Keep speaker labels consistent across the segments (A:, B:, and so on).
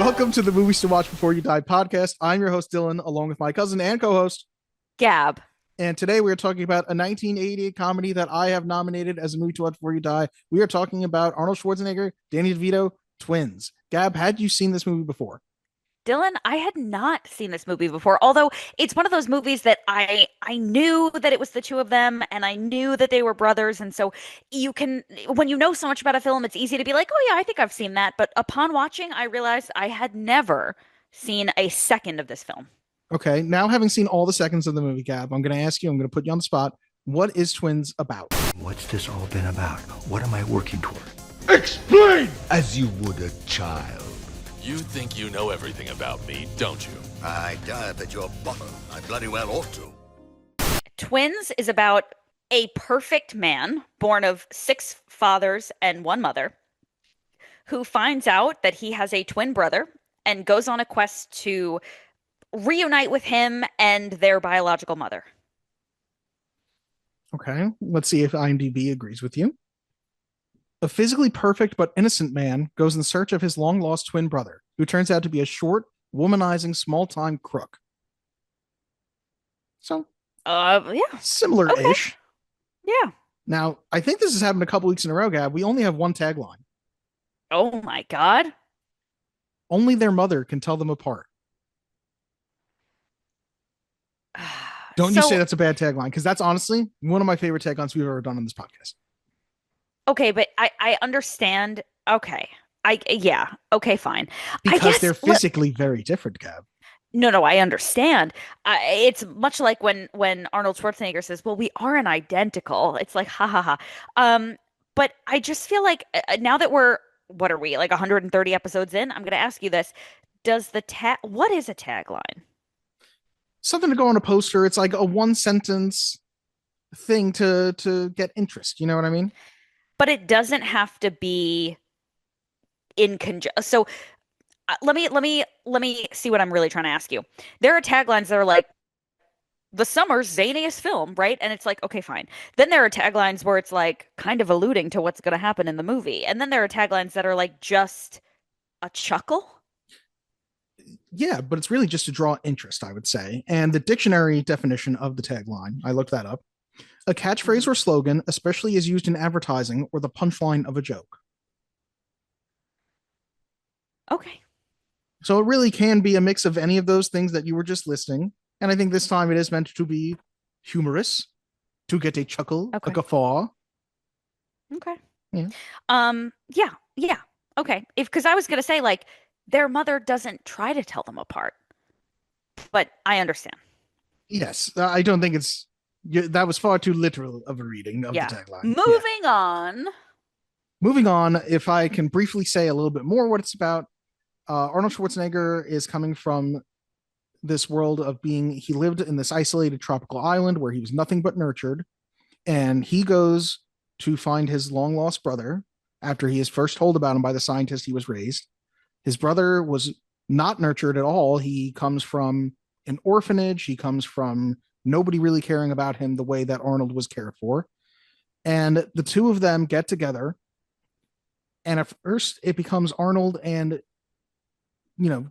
A: Welcome to the Movies to Watch Before You Die podcast. I'm your host, Dylan, along with my cousin and co-host,
B: Gab.
A: and today we are talking about a 1988 comedy that I have nominated as a movie to watch before you die. We are talking about Arnold Schwarzenegger, Danny DeVito, Twins. Gab, had you seen this movie before?
B: Dylan, I had not seen this movie before, although it's one of those movies that I knew that it was the two of them and I knew that they were brothers. And so you can, when you know so much about a film, it's easy to be like, oh yeah, I think I've seen that. But upon watching, I realized I had never seen a second of this film.
A: Okay, now having seen all the seconds of the movie, Gab, I'm going to ask you, I'm going to put you on the spot. What is Twins about?
C: What's this all been about? What am I working toward?
D: Explain! As you would a child.
E: You think you know everything about me, don't you?
D: I dive at your bottom. I bloody well ought to.
B: Twins is about a perfect man born of six fathers and one mother who finds out that he has a twin brother and goes on a quest to reunite with him and their biological mother.
A: Okay, let's see if IMDb agrees with you. A physically perfect but innocent man goes in search of his long-lost twin brother, who turns out to be a short, womanizing, small-time crook. So,
B: Yeah.
A: similar-ish.
B: Okay. Yeah.
A: Now, I think this has happened a couple weeks in a row, Gab. We only have one tagline.
B: Oh my God.
A: Only their mother can tell them apart. Don't you say that's a bad tagline, because that's honestly one of my favorite taglines we've ever done on this podcast.
B: Okay, but I understand. Okay. Yeah. Okay, fine.
A: Because they're physically very different, Gab.
B: No, I understand. It's much like when Arnold Schwarzenegger says, "Well, we aren't identical." It's like, ha ha ha. But I just feel like now that what are we, like 130 episodes in? I'm going to ask you this: what is a tagline?
A: Something to go on a poster. It's like a one sentence thing to get interest. You know what I mean?
B: But it doesn't have to be in conjunction. So let me see what I'm really trying to ask you. There are taglines that are like the summer's zaniest film, right? And it's like, okay, fine. Then there are taglines where it's like kind of alluding to what's going to happen in the movie. And then there are taglines that are like just a chuckle.
A: Yeah, but it's really just to draw interest, I would say. And the dictionary definition of the tagline, I looked that up. A catchphrase or slogan, especially as used in advertising or the punchline of a joke.
B: Okay.
A: So it really can be a mix of any of those things that you were just listing. And I think this time it is meant to be humorous, to get a chuckle,
B: Okay.
A: a guffaw.
B: Okay.
A: Yeah.
B: Yeah. Okay. Because I was gonna say like their mother doesn't try to tell them apart, but I understand.
A: Yes, I don't think that was far too literal of a reading of the
B: Yeah.
A: tagline.
B: Moving on.
A: Moving on, if I can briefly say a little bit more what it's about, Arnold Schwarzenegger is coming from this world of he lived in this isolated tropical island where he was nothing but nurtured. And he goes to find his long lost brother after he is first told about him by the scientist he was raised. His brother was not nurtured at all. He comes from an orphanage. He comes from nobody really caring about him the way that Arnold was cared for. And the two of them get together. And at first it becomes Arnold and,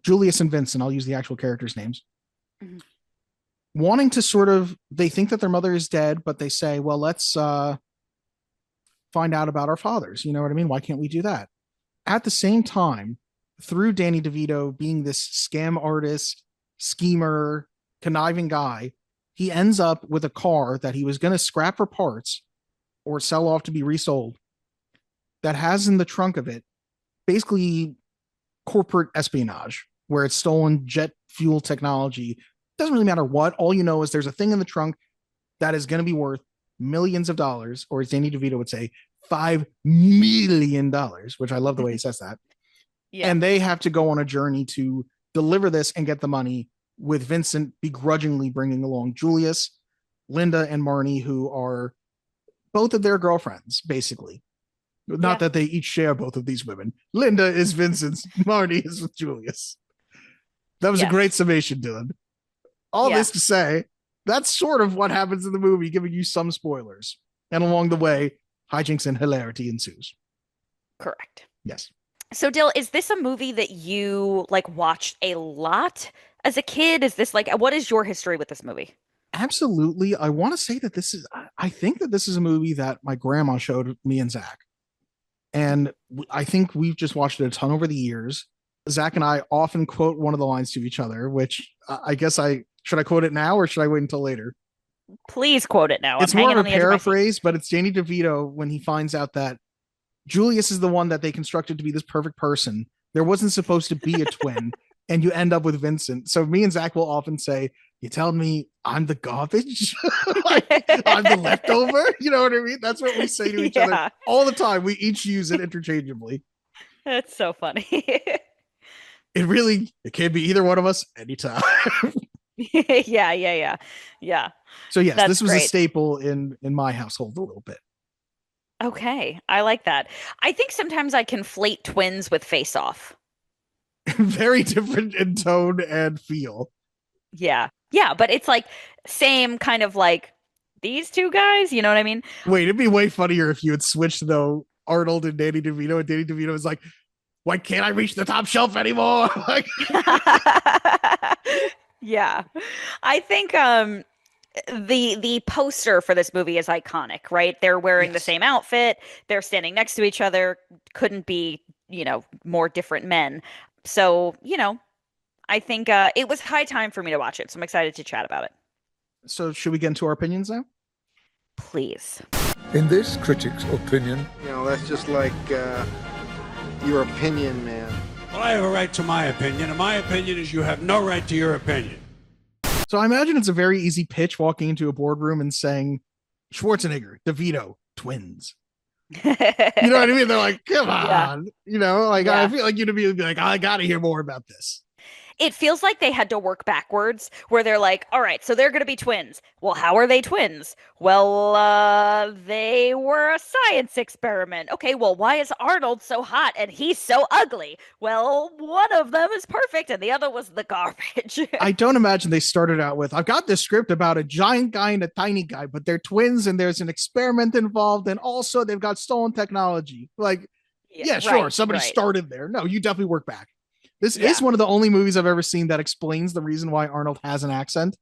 A: Julius and Vincent. I'll use the actual characters' names. Mm-hmm. Wanting to they think that their mother is dead, but they say, well, let's find out about our fathers. You know what I mean? Why can't we do that? At the same time, through Danny DeVito being this scam artist, schemer, conniving guy, he ends up with a car that he was going to scrap for parts or sell off to be resold that has in the trunk of it basically corporate espionage, where it's stolen jet fuel technology. Doesn't really matter what. All you know is there's a thing in the trunk that is going to be worth millions of dollars, or as Danny DeVito would say, $5 million, which I love the way he says that. Yeah. And they have to go on a journey to deliver this and get the money, with Vincent begrudgingly bringing along Julius, Linda, and Marnie, who are both of their girlfriends, basically. Not that they each share both of these women. Linda is Vincent's, Marnie is with Julius. That was a great summation, Dylan. All this to say, that's sort of what happens in the movie, giving you some spoilers. And along the way, hijinks and hilarity ensues.
B: Correct.
A: Yes.
B: So, Dill, is this a movie that you like watched a lot as a kid? Is this like what is your history with this movie?
A: Absolutely. I want to say that I think that this is a movie that my grandma showed me and Zach. And I think we've just watched it a ton over the years. Zach and I often quote one of the lines to each other, which I guess should I quote it now or should I wait until later?
B: Please quote it now. I'm
A: It's more
B: hanging
A: of
B: on
A: a
B: the edge of my seat.
A: paraphrase, but it's Danny DeVito when he finds out that Julius is the one that they constructed to be this perfect person. There wasn't supposed to be a twin, and you end up with Vincent. So me and Zach will often say, "You telling me I'm the garbage? Like, I'm the leftover?" You know what I mean? That's what we say to each other
B: Yeah,
A: all the time. We each use it interchangeably.
B: that's so funny.
A: It can be either one of us anytime.
B: Yeah, yeah, yeah. Yeah,
A: So yes,
B: that's
A: this was a
B: great.
A: staple in my household a little bit.
B: Okay, I like that. I think sometimes I conflate twins with Face Off.
A: Very different in tone and feel.
B: Yeah. Yeah, but it's like same kind of like these two guys, you know what I mean?
A: Wait, it'd be way funnier if you had switched though Arnold and Danny DeVito, and Danny DeVito was like, "Why can't I reach the top shelf anymore?" Like,
B: Yeah. I think the poster for this movie is iconic, right? They're wearing the
A: yes.
B: same outfit, they're standing next to each other, couldn't be, more different men. So, I think it was high time for me to watch it. So I'm excited to chat about it.
A: So should we get into our opinions now?
B: Please.
F: In this critic's opinion,
G: That's just like your opinion, man.
H: Well, I have a right to my opinion, and my opinion is you have no right to your opinion.
A: So I imagine it's a very easy pitch walking into a boardroom and saying, "Schwarzenegger, DeVito, twins." You know what I mean? They're like, "Come
B: Yeah.
A: on," I
B: Yeah.
A: feel like you'd be like, "I got to hear more about this."
B: It feels like they had to work backwards, where they're like, all right, so they're going to be twins. Well, how are they twins? Well, they were a science experiment. Okay, well, why is Arnold so hot and he's so ugly? Well, one of them is perfect and the other was the garbage.
A: I don't imagine they started out with, "I've got this script about a giant guy and a tiny guy, but they're twins and there's an experiment involved, and also they've got stolen technology." Like, yeah, sure,
B: right,
A: somebody
B: right.
A: started there. No, you definitely work back. This
B: Yeah.
A: is one of the only movies I've ever seen that explains the reason why Arnold has an accent.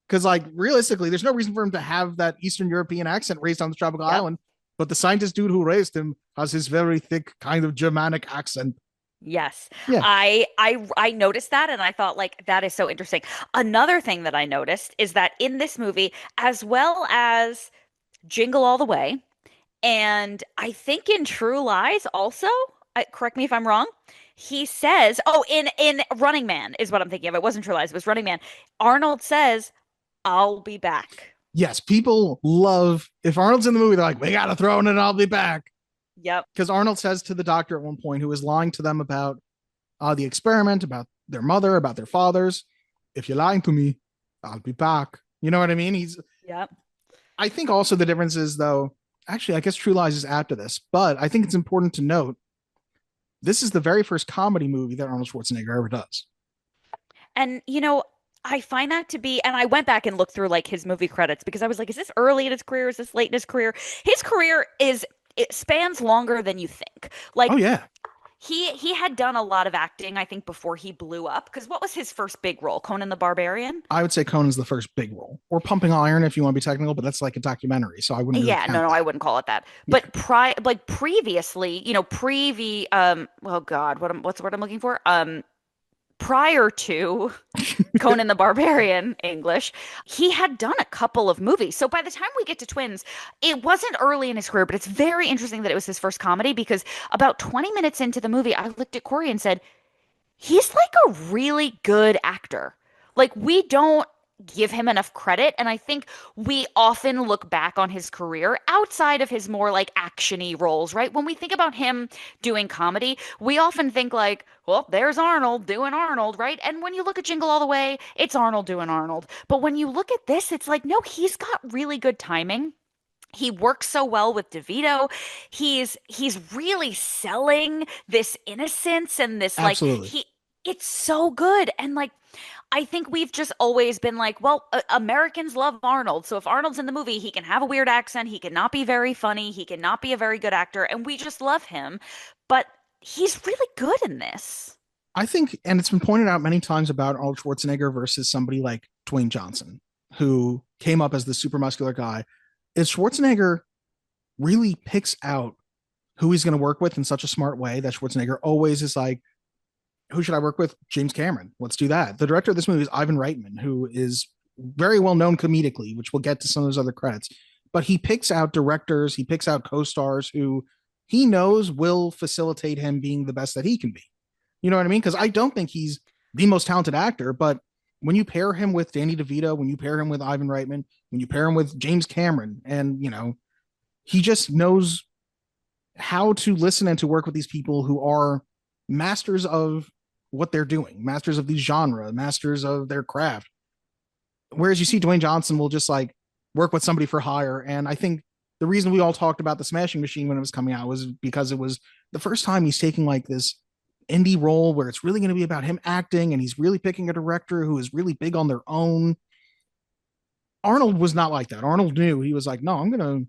A: Because, like, realistically, there's no reason for him to have that Eastern European accent raised on the tropical
B: Yep.
A: island. But the scientist dude who raised him has his very thick, kind of Germanic accent.
B: Yes.
A: Yeah.
B: I noticed that and I thought like that is so interesting. Another thing that I noticed is that in this movie, as well as Jingle All the Way, and I think in True Lies also, correct me if I'm wrong, he says, oh, in Running Man is what I'm thinking of. It wasn't True Lies, it was Running Man. Arnold says, "I'll be back."
A: Yes, people love, if Arnold's in the movie, they're like, "We got to throw in and I'll be back."
B: Yep.
A: Because Arnold says to the doctor at one point, who is lying to them about the experiment, about their mother, about their fathers, "If you're lying to me, I'll be back." You know what I mean?
B: Yep.
A: I think also the difference is, though, actually, I guess True Lies is after this, but I think it's important to note this is the very first comedy movie that Arnold Schwarzenegger ever does.
B: And I find that to be, and I went back and looked through like his movie credits because I was like, is this early in his career? Is this late in his career? His career it spans longer than you think. Like
A: Oh, yeah.
B: he had done a lot of acting, I think, before he blew up. Because what was his first big role? Conan the Barbarian?
A: I would say Conan's the first big role, or Pumping Iron if you want to be technical, but that's like a documentary, so I wouldn't really
B: Yeah,
A: count
B: no,
A: that.
B: I wouldn't call it that.
A: Yeah.
B: But previously, oh God, what's the word I'm looking for? Prior to Conan the Barbarian English, he had done a couple of movies. So by the time we get to Twins, it wasn't early in his career, but it's very interesting that it was his first comedy because about 20 minutes into the movie, I looked at Corey and said, he's like a really good actor. Like we don't give him enough credit, and I think we often look back on his career outside of his more like actiony roles, right? When we think about him doing comedy, we often think like, well, there's Arnold doing Arnold, right? And when you look at Jingle All the Way, it's Arnold doing Arnold. But when you look at this, it's like, no, he's got really good timing. He works so well with DeVito. He's really selling this innocence and this like
A: Absolutely.
B: he it's so good. And like I think we've just always been like, well, Americans love Arnold. So if Arnold's in the movie, he can have a weird accent, he cannot be very funny, he cannot be a very good actor, and we just love him. But he's really good in this.
A: I think, and it's been pointed out many times about Arnold Schwarzenegger versus somebody like Dwayne Johnson, who came up as the super muscular guy, is Schwarzenegger really picks out who he's going to work with in such a smart way that Schwarzenegger always is like, who should I work with? James Cameron. Let's do that. The director of this movie is Ivan Reitman, who is very well known comedically, which we'll get to some of those other credits. But he picks out directors, he picks out co-stars who he knows will facilitate him being the best that he can be. You know what I mean? Because I don't think he's the most talented actor, but when you pair him with Danny DeVito, when you pair him with Ivan Reitman, when you pair him with James Cameron, and he just knows how to listen and to work with these people who are masters of what they're doing, masters of these genre, masters of their craft. Whereas you see Dwayne Johnson will just like work with somebody for hire. And I think the reason we all talked about The Smashing Machine when it was coming out was because it was the first time he's taking like this indie role where it's really going to be about him acting, and he's really picking a director who is really big on their own. Arnold was not like that. Arnold knew, he was like, no, I'm going to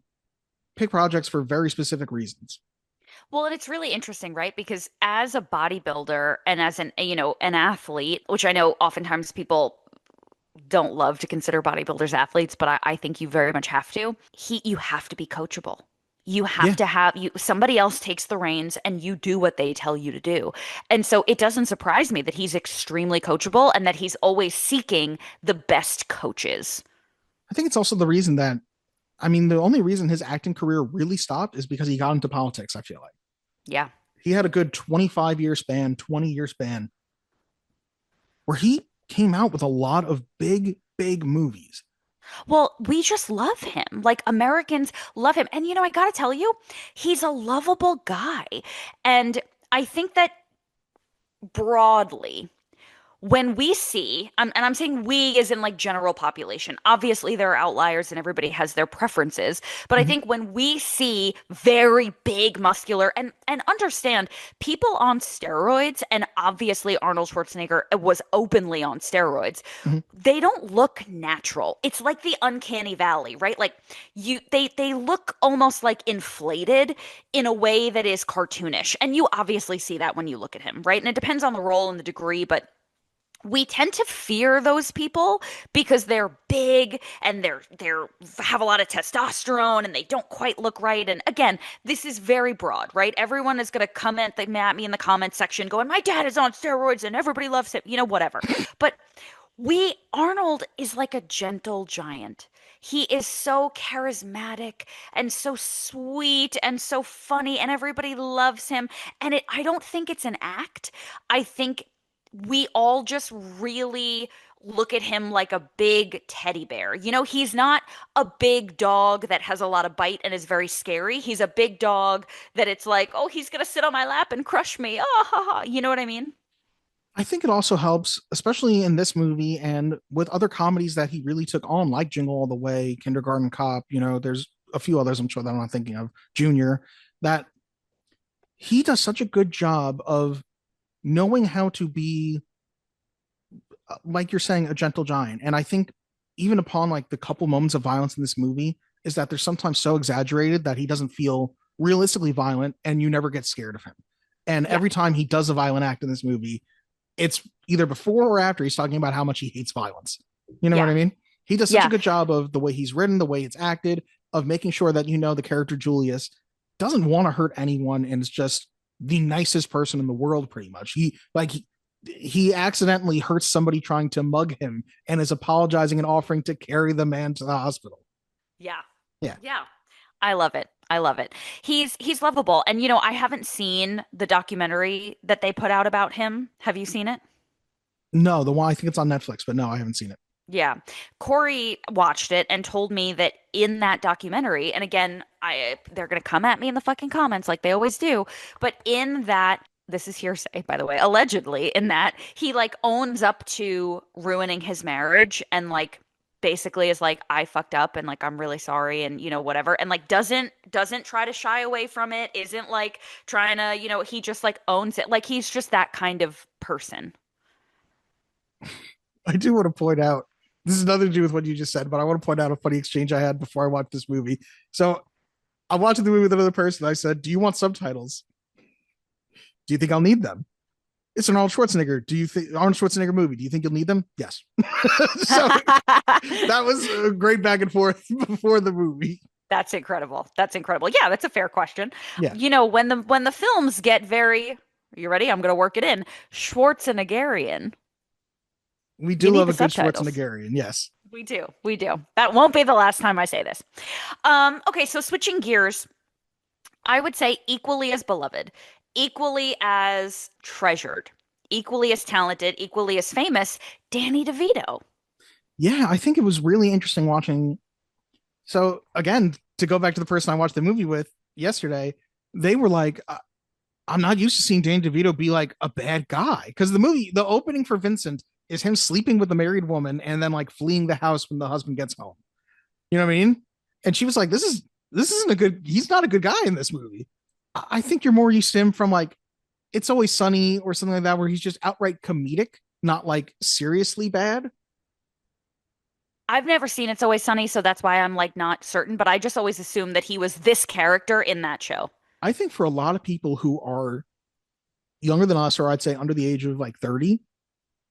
A: pick projects for very specific reasons.
B: Well, and it's really interesting, right? Because as a bodybuilder and as an athlete, which I know oftentimes people don't love to consider bodybuilders athletes, but I think you very much have to. You have to be coachable. You have to have somebody else takes the reins and you do what they tell you to do. And so it doesn't surprise me that he's extremely coachable and that he's always seeking the best coaches.
A: I think it's also the reason that, the only reason his acting career really stopped is because he got into politics, I feel like.
B: Yeah.
A: He had a good 20-year span where he came out with a lot of big, big movies.
B: Well, we just love him. Like Americans love him. And I got to tell you, he's a lovable guy. And I think that broadly, when we see, and I'm saying we as in like general population, obviously there are outliers and everybody has their preferences, but I think when we see very big muscular and understand people on steroids, and obviously Arnold Schwarzenegger was openly on steroids, they don't look natural. It's like the uncanny valley, right? Like they look almost like inflated in a way that is cartoonish. And you obviously see that when you look at him, right? And it depends on the role and the degree, but we tend to fear those people because they're big and they're have a lot of testosterone and they don't quite look right. And again, this is very broad, right? Everyone is going to comment at me in the comment section going, my dad is on steroids and everybody loves him, whatever. But Arnold is like a gentle giant. He is so charismatic and so sweet and so funny and everybody loves him. And I don't think it's an act. I think we all just really look at him like a big teddy bear. He's not a big dog that has a lot of bite and is very scary. He's a big dog that it's like, oh, he's going to sit on my lap and crush me. Oh, ha, ha. You know what I mean?
A: I think it also helps, especially in this movie and with other comedies that he really took on, like Jingle All the Way, Kindergarten Cop. There's a few others I'm sure that I'm not thinking of, Junior, that he does such a good job of knowing how to be, like you're saying, a gentle giant. And I think even upon like the couple moments of violence in this movie is that they're sometimes so exaggerated that he doesn't feel realistically violent and you never get scared of him. And every time he does a violent act in this movie, it's either before or after he's talking about how much he hates violence. You know what I mean? He does such a good job of the way he's written, the way it's acted, of making sure that the character Julius doesn't want to hurt anyone and is just the nicest person in the world, pretty much. He accidentally hurts somebody trying to mug him and is apologizing and offering to carry the man to the hospital.
B: Yeah.
A: Yeah.
B: I love it. He's lovable. And I haven't seen the documentary that they put out about him. Have you seen it?
A: No, the one, I think it's on Netflix, but no, I haven't seen it.
B: Yeah. Corey watched it and told me that in that documentary, and again, they're going to come at me in the fucking comments like they always do, but in that, this is hearsay, by the way, allegedly, in that he like owns up to ruining his marriage and like basically is like, I fucked up and like I'm really sorry and whatever, and like doesn't try to shy away from it, isn't like trying to, he just like owns it. Like he's just that kind of person.
A: I do want to point out, this is nothing to do with what you just said, but I want to point out a funny exchange I had before I watched this movie. So I'm watching the movie with another person. I said, do you want subtitles? Do you think I'll need them? It's an Arnold Schwarzenegger. Do you think Arnold Schwarzenegger movie? Do you think you'll need them? Yes. So that was a great back and forth before the movie.
B: That's incredible. That's incredible. Yeah, that's a fair question.
A: Yeah.
B: When the films get very, you ready? I'm going to work it in. Schwarzeneggarian.
A: We do
B: You need
A: love
B: the
A: a good
B: subtitles.
A: Schwarzeneggarian. Yes.
B: We do. We do. That won't be the last time I say this. Okay, so switching gears, I would say equally as beloved, equally as treasured, equally as talented, equally as famous, Danny DeVito.
A: Yeah, I think it was really interesting watching. So again, to go back to the person I watched the movie with yesterday, they were like, I'm not used to seeing Danny DeVito be like a bad guy. Because the opening for Vincent is him sleeping with a married woman and then like fleeing the house when the husband gets home. You know what I mean? And she was like, this isn't a good, he's not a good guy in this movie. I think you're more used to him from like It's Always Sunny or something like that, where he's just outright comedic, not like seriously bad.
B: I've never seen It's Always Sunny, so that's why I'm like not certain, but I just always assumed that he was this character in that show.
A: I think for a lot of people who are younger than us, or I'd say under the age of like 30,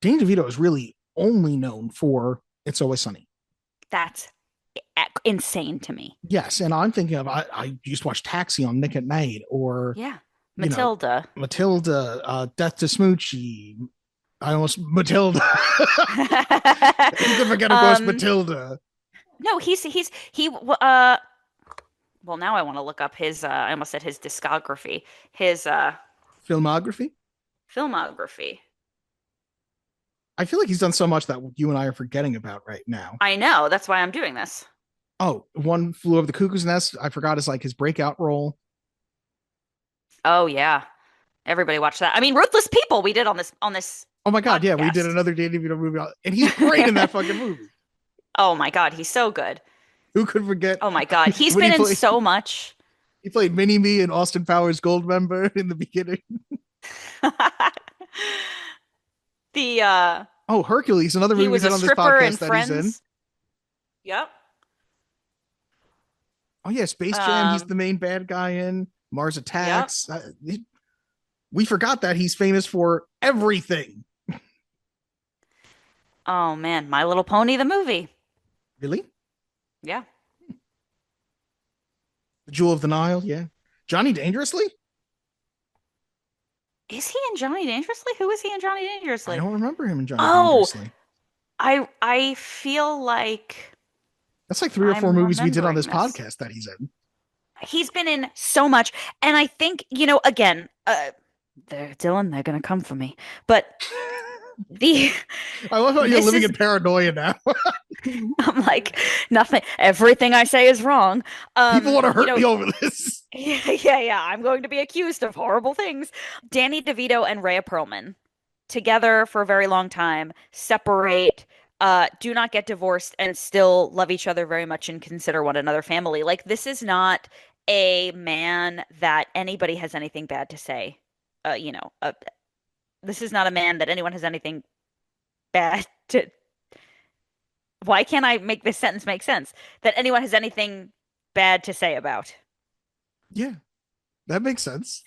A: Danny DeVito is really only known for It's Always Sunny.
B: That's insane to me.
A: Yes, and I'm thinking of I used to watch Taxi on Nick at Night, or
B: Yeah.
A: you know,
B: Matilda.
A: Death to Smoochie. I almost Matilda. You can forget, of course, Matilda.
B: No, well, now I want to look up his I almost said his discography, his
A: Filmography.
B: filmography.
A: I feel like he's done so much that you and I are forgetting about right now.
B: I know, that's why I'm doing this.
A: Oh, One Flew Over the Cuckoo's Nest. I forgot is like his breakout role.
B: Oh yeah. Everybody watched that. I mean, Ruthless People we did on this
A: Oh my God, yeah, we
B: podcast.
A: did another Danny DeVito movie, and he's great in that fucking movie.
B: Oh my God, he's so good.
A: Who could forget?
B: Oh my God, he's
A: when
B: been
A: he
B: in so much.
A: He played Mini-Me in Austin Powers Goldmember in the beginning.
B: The
A: Oh, Hercules, another movie
B: he
A: we
B: was
A: had
B: a
A: on this
B: stripper
A: podcast
B: in
A: that he's in.
B: Friends. Yep.
A: Oh yeah, Space Jam. He's the main bad guy in Mars Attacks. We forgot that he's famous for everything.
B: Oh man, My Little Pony the movie.
A: Really?
B: Yeah.
A: The Jewel of the Nile. Yeah. Johnny Dangerously.
B: Is he in Johnny Dangerously? Who is he in Johnny Dangerously?
A: I don't remember him in Johnny
B: Oh,
A: Dangerously.
B: I feel like
A: That's like 3 or 4
B: I'm
A: movies we did on this
B: remembering
A: podcast that he's in.
B: he's been in so much, and I think again, they're gonna come for me, but
A: I love how you're
B: this
A: living
B: is-
A: in paranoia now.
B: I'm like nothing. Everything I say is wrong.
A: People want to hurt me over this.
B: Yeah. I'm going to be accused of horrible things. Danny DeVito and Rhea Perlman together for a very long time, separate, do not get divorced, and still love each other very much and consider one another family. Like, this is not a man that anybody has anything bad to say. This is not a man that anyone has anything bad to. Why can't I make this sentence make sense? That anyone has anything bad to say about.
A: Yeah, that makes sense.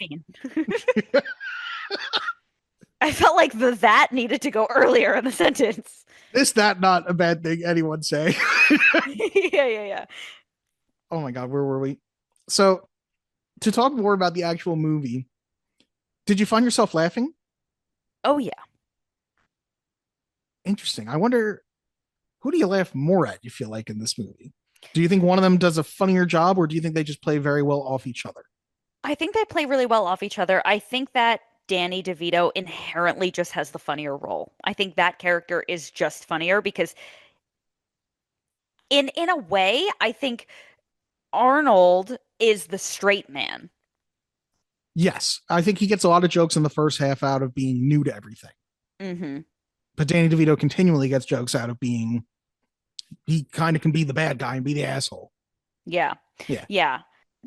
B: I felt like that needed to go earlier in the sentence.
A: Is that not a bad thing anyone say?
B: Yeah.
A: Oh my God, where were we? So, to talk more about the actual movie, did you find yourself laughing?
B: Oh yeah.
A: Interesting. I wonder, who do you laugh more at, you feel like, in this movie? Do you think one of them does a funnier job, or do you think they just play very well off each other?
B: I think they play really well off each other. I think that Danny DeVito inherently just has the funnier role. I think that character is just funnier because in a way, I think Arnold is the straight man.
A: Yes, I think he gets a lot of jokes in the first half out of being new to everything.
B: Mm-hmm.
A: But Danny DeVito continually gets jokes out of being, he kind of can be the bad guy and be the asshole.
B: Yeah.
A: Yeah.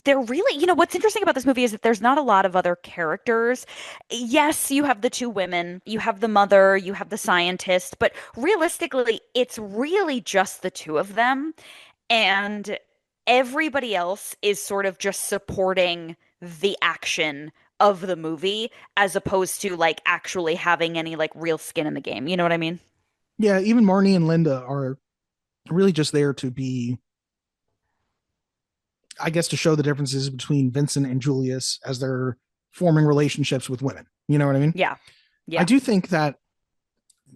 B: They're really, what's interesting about this movie is that there's not a lot of other characters. Yes, you have the 2 women, you have the mother, you have the scientist, but realistically, it's really just the 2 of them. And everybody else is sort of just supporting the action of the movie as opposed to like actually having any like real skin in the game. You know what I mean?
A: Yeah, even Marnie and Linda are really just there to be, I guess, to show the differences between Vincent and Julius as they're forming relationships with women. You know what I mean?
B: Yeah.
A: I
B: Yeah.
A: do think that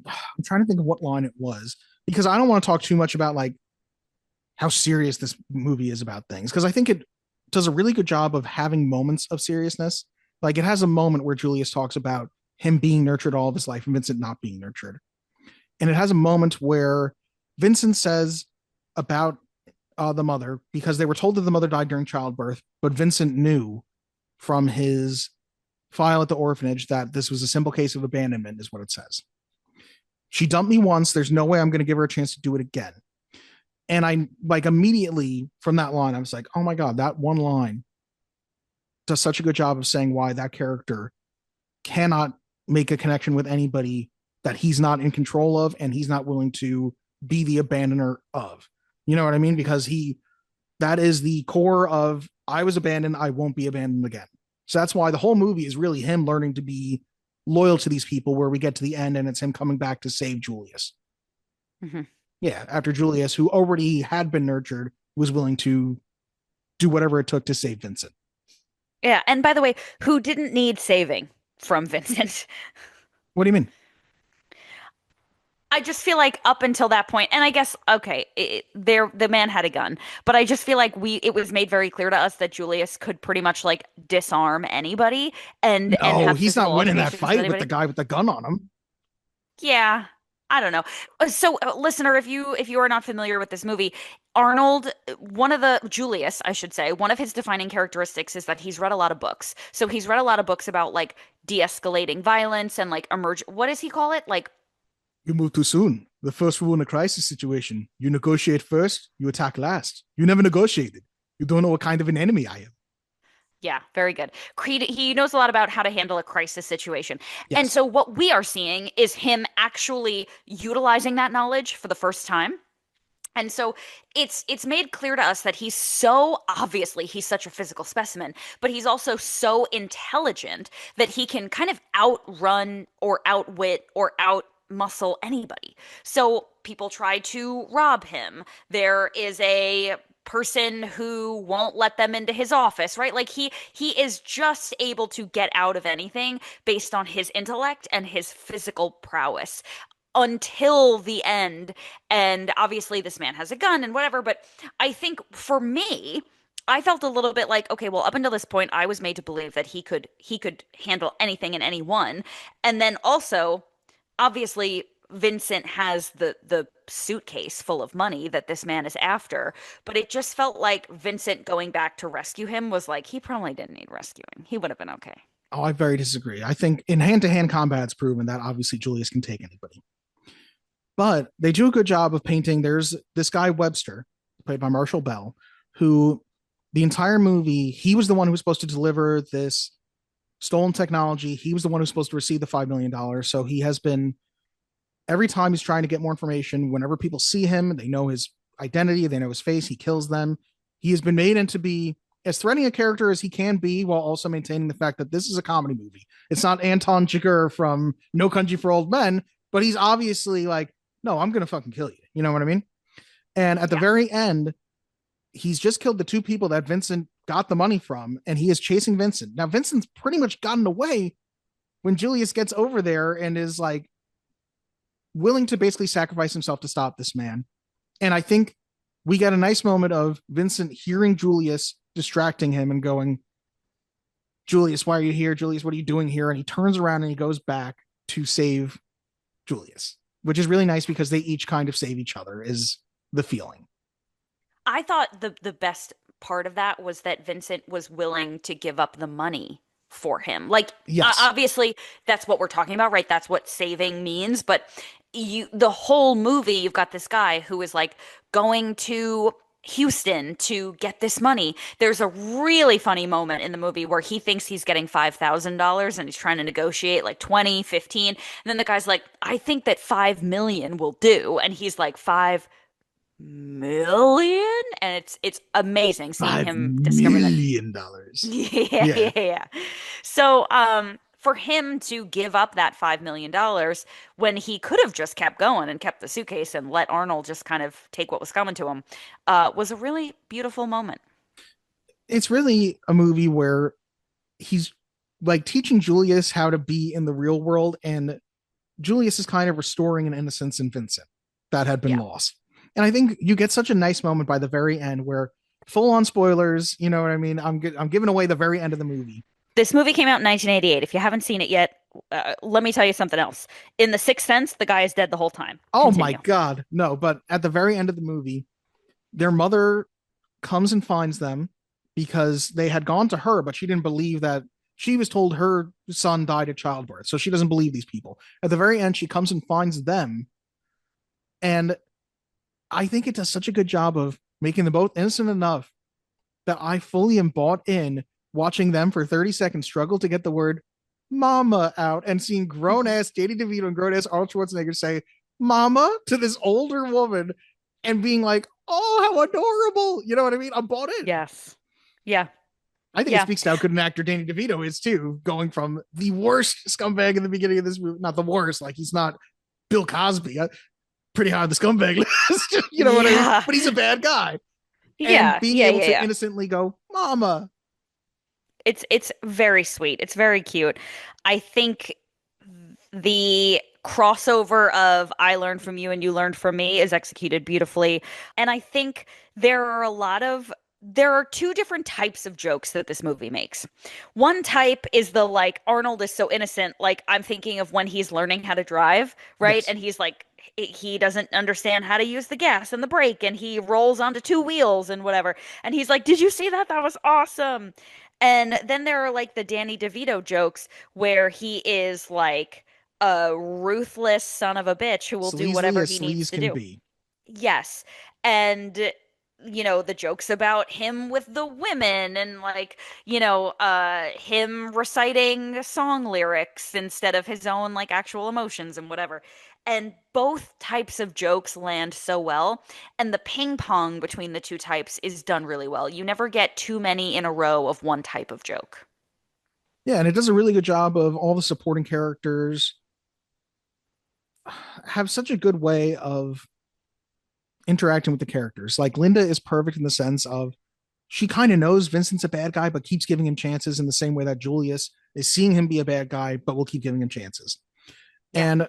A: I'm trying to think of what line it was because I don't want to talk too much about like how serious this movie is about things because I think it does a really good job of having moments of seriousness. Like it has a moment where Julius talks about him being nurtured all of his life and Vincent not being nurtured. And it has a moment where Vincent says about the mother because they were told that the mother died during childbirth, but Vincent knew from his file at the orphanage that this was a simple case of abandonment, is what it says. She dumped me once. There's no way I'm going to give her a chance to do it again. And I like immediately from that line, I was like, oh my God, that one line does such a good job of saying why that character cannot make a connection with anybody that he's not in control of and he's not willing to be the abandoner of. You know what I mean? Because that is the core of I was abandoned, I won't be abandoned again. So that's why the whole movie is really him learning to be loyal to these people where we get to the end and it's him coming back to save Julius.
B: Mm-hmm.
A: Yeah, after Julius, who already had been nurtured, was willing to do whatever it took to save Vincent.
B: Yeah. And by the way, who didn't need saving from Vincent?
A: What do you mean?
B: I just feel like up until that point, and I guess okay, the man had a gun, but I just feel like it was made very clear to us that Julius could pretty much like disarm anybody and
A: No,
B: have
A: he's not
B: physical
A: winning that
B: altercations with
A: fight with the
B: anybody.
A: guy with the gun on him.
B: Yeah, I don't know. So, listener, if you are not familiar with this movie, Arnold, one of the Julius, I should say, one of his defining characteristics is that he's read a lot of books. So he's read a lot of books about like de-escalating violence and like emerge. What does he call it? Like
A: You move too soon. The first rule in a crisis situation: you negotiate first, you attack last. You never negotiated. You don't know what kind of an enemy I am.
B: yeah, very good. Creed, he knows a lot about how to handle a crisis situation. And
A: Yes.
B: so what we are seeing is him actually utilizing that knowledge for the first time. And so it's made clear to us that he's so obviously he's such a physical specimen, but he's also so intelligent that he can kind of outrun or outwit or out muscle anybody. So people try to rob him. There is a person who won't let them into his office, right? Like he is just able to get out of anything based on his intellect and his physical prowess until the end. And obviously this man has a gun and whatever, but I think for me, I felt a little bit like, okay, well, up until this point, I was made to believe that he could handle anything and anyone. And then also, obviously, Vincent has the suitcase full of money that this man is after, but it just felt like Vincent going back to rescue him was like he probably didn't need rescuing. He would have been okay.
A: Oh, I very disagree. I think in hand-to-hand combat, it's proven that obviously Julius can take anybody. But they do a good job of painting. There's this guy, Webster, played by Marshall Bell, who the entire movie, he was the one who was supposed to deliver this stolen technology. He was the one who's supposed to receive the $5 million. So he has been, every time he's trying to get more information, whenever people see him, they know his identity, they know his face, he kills them. He has been made into be as threatening a character as he can be while also maintaining the fact that this is a comedy movie. It's not Anton Chigurh from No Country for Old Men, but he's obviously like, no, I'm going to fucking kill you. You know what I mean? And at the very end, he's just killed the two people that Vincent got the money from, and he is chasing Vincent. Now, Vincent's pretty much gotten away when Julius gets over there and is like willing to basically sacrifice himself to stop this man. And I think we get a nice moment of Vincent hearing Julius distracting him and going, Julius, why are you here? Julius, what are you doing here? And he turns around and he goes back to save Julius, which is really nice because they each kind of save each other, is the feeling.
B: I thought the best part of that was that Vincent was willing to give up the money for him. Like,
A: Yes.
B: obviously, that's what we're talking about, right? That's what saving means. But the whole movie, you've got this guy who is like going to Houston to get this money. There's a really funny moment in the movie where he thinks he's getting $5,000 and he's trying to negotiate like 20, 15. And then the guy's like, I think that 5 million will do. And he's like, 5 million, and it's amazing seeing
A: Five
B: him discover that.
A: million dollars.
B: Yeah,
A: Yeah.
B: yeah, yeah. So, for him to give up that $5 million when he could have just kept going and kept the suitcase and let Arnold just kind of take what was coming to him, was a really beautiful moment.
A: It's really a movie where he's like teaching Julius how to be in the real world, and Julius is kind of restoring an innocence in Vincent that had been
B: Yeah.
A: lost. And I think you get such a nice moment by the very end where full on spoilers, you know what I mean? I'm giving away the very end of the movie.
B: This movie came out in 1988. If you haven't seen it yet, let me tell you something else. In The Sixth Sense, the guy is dead the whole time.
A: Oh my
B: Continue.
A: God. No, but at the very end of the movie, their mother comes and finds them because they had gone to her, but she didn't believe that she was told her son died at childbirth. So she doesn't believe these people. At the very end, she comes and finds them. And I think it does such a good job of making them both innocent enough that I fully am bought in watching them for 30 seconds struggle to get the word mama out and seeing grown ass Danny DeVito and grown ass Arnold Schwarzenegger say mama to this older woman and being like, oh, how adorable. You know what I mean? I'm bought in.
B: Yes. Yeah.
A: I think it speaks to how good an actor Danny DeVito is too, going from the worst scumbag in the beginning of this movie, not the worst, like he's not Bill Cosby, pretty high on the scumbag list, you know what I mean? But he's a bad guy.
B: Yeah.
A: And being able to innocently go, mama.
B: It's very sweet. It's very cute. I think the crossover of I learned from you and you learned from me is executed beautifully. And I think there are two different types of jokes that this movie makes. One type is the like Arnold is so innocent, like I'm thinking of when he's learning how to drive, right?
A: Yes.
B: And he's like he doesn't understand how to use the gas and the brake and he rolls onto two wheels and whatever. And he's like, "Did you see that? That was awesome." And then there are like the Danny DeVito jokes where he is like a ruthless son of a bitch who will do
A: Sleazy
B: whatever
A: as
B: he needs
A: sleaze
B: to
A: can
B: do.
A: be.
B: Yes. And the jokes about him with the women and like, him reciting song lyrics instead of his own like actual emotions and whatever. And both types of jokes land so well. And the ping pong between the two types is done really well. You never get too many in a row of one type of joke.
A: Yeah, and it does a really good job of all the supporting characters have such a good way of interacting with the characters. Like Linda is perfect in the sense of she kind of knows Vincent's a bad guy, but keeps giving him chances in the same way that Julius is seeing him be a bad guy, but will keep giving him chances.
B: Yeah.
A: And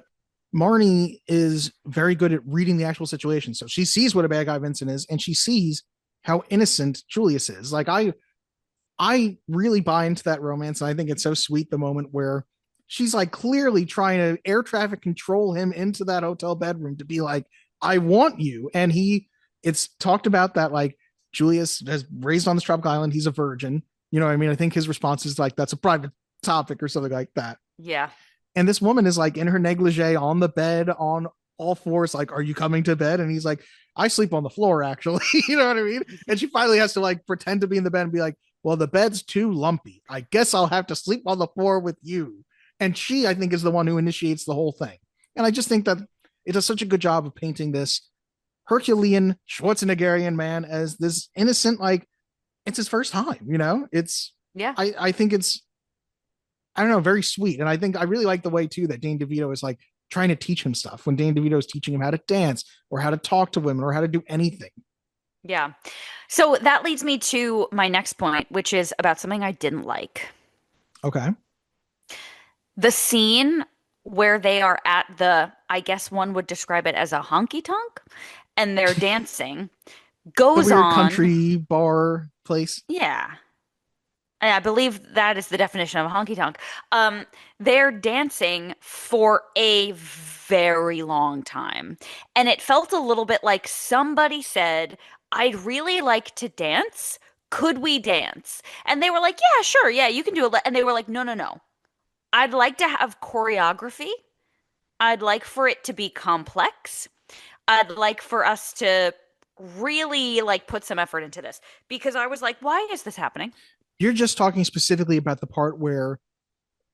A: Marnie is very good at reading the actual situation. So she sees what a bad guy Vincent is, and she sees how innocent Julius is. Like I really buy into that romance, and I think it's so sweet the moment where she's like clearly trying to air traffic control him into that hotel bedroom to be like, I want you. And it's talked about that like Julius has raised on this tropical island, he's a virgin. You know what I mean? I think his response is like, that's a private topic or something like that.
B: Yeah.
A: And this woman is like in her negligee on the bed on all fours, like, are you coming to bed? And he's like, I sleep on the floor, actually. You know what I mean? And she finally has to like pretend to be in the bed and be like, well, the bed's too lumpy. I guess I'll have to sleep on the floor with you. And she, I think, is the one who initiates the whole thing. And I just think that it does such a good job of painting this Herculean Schwarzeneggarian man as this innocent, like it's his first time,
B: Yeah.
A: I think it's, I don't know, very sweet. And I think I really like the way too that Dane DeVito is like trying to teach him stuff when Dane DeVito is teaching him how to dance or how to talk to women or how to do anything.
B: Yeah. So that leads me to my next point, which is about something I didn't like.
A: Okay.
B: The scene where they are at I guess one would describe it as a honky tonk, and they're dancing, goes
A: the weird
B: on.
A: country bar place.
B: Yeah. And I believe that is the definition of a honky tonk. They're dancing for a very long time. And it felt a little bit like somebody said, I'd really like to dance. Could we dance? And they were like, yeah, sure. Yeah, you can do it. And they were like, no, no, no. I'd like to have choreography. I'd like for it to be complex. I'd like for us to really like put some effort into this because I was like, why is this happening?
A: You're just talking specifically about the part where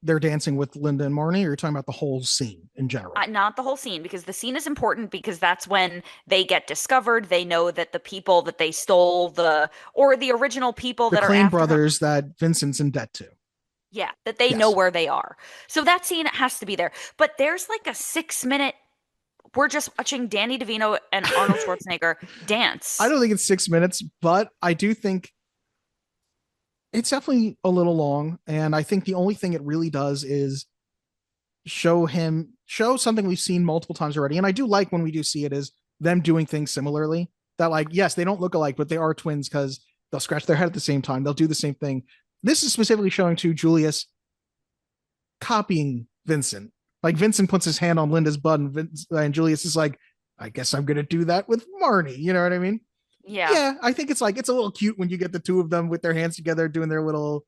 A: they're dancing with Linda and Marnie, or you're talking about the whole scene in general?
B: Not the whole scene, because the scene is important because that's when they get discovered. They know that the people that they stole, the original people
A: The
B: that are
A: Claim
B: after them,
A: brothers that Vincent's in debt to.
B: yeah, that they
A: Yes.
B: know where they are. So that scene has to be there. But there's like a 6 minute, we're just watching Danny DeVito and Arnold Schwarzenegger dance.
A: I don't think it's 6 minutes, but I do think it's definitely a little long. And I think the only thing it really does is show something we've seen multiple times already. And I do like when we do see it is them doing things similarly. That, like, yes, they don't look alike, but they are twins because they'll scratch their head at the same time. They'll do the same thing. This is specifically showing to Julius copying Vincent. Like, Vincent puts his hand on Linda's butt, and Julius is like, I guess I'm going to do that with Marnie. You know what I mean?
B: Yeah.
A: Yeah, I think it's a little cute when you get the two of them with their hands together doing their little,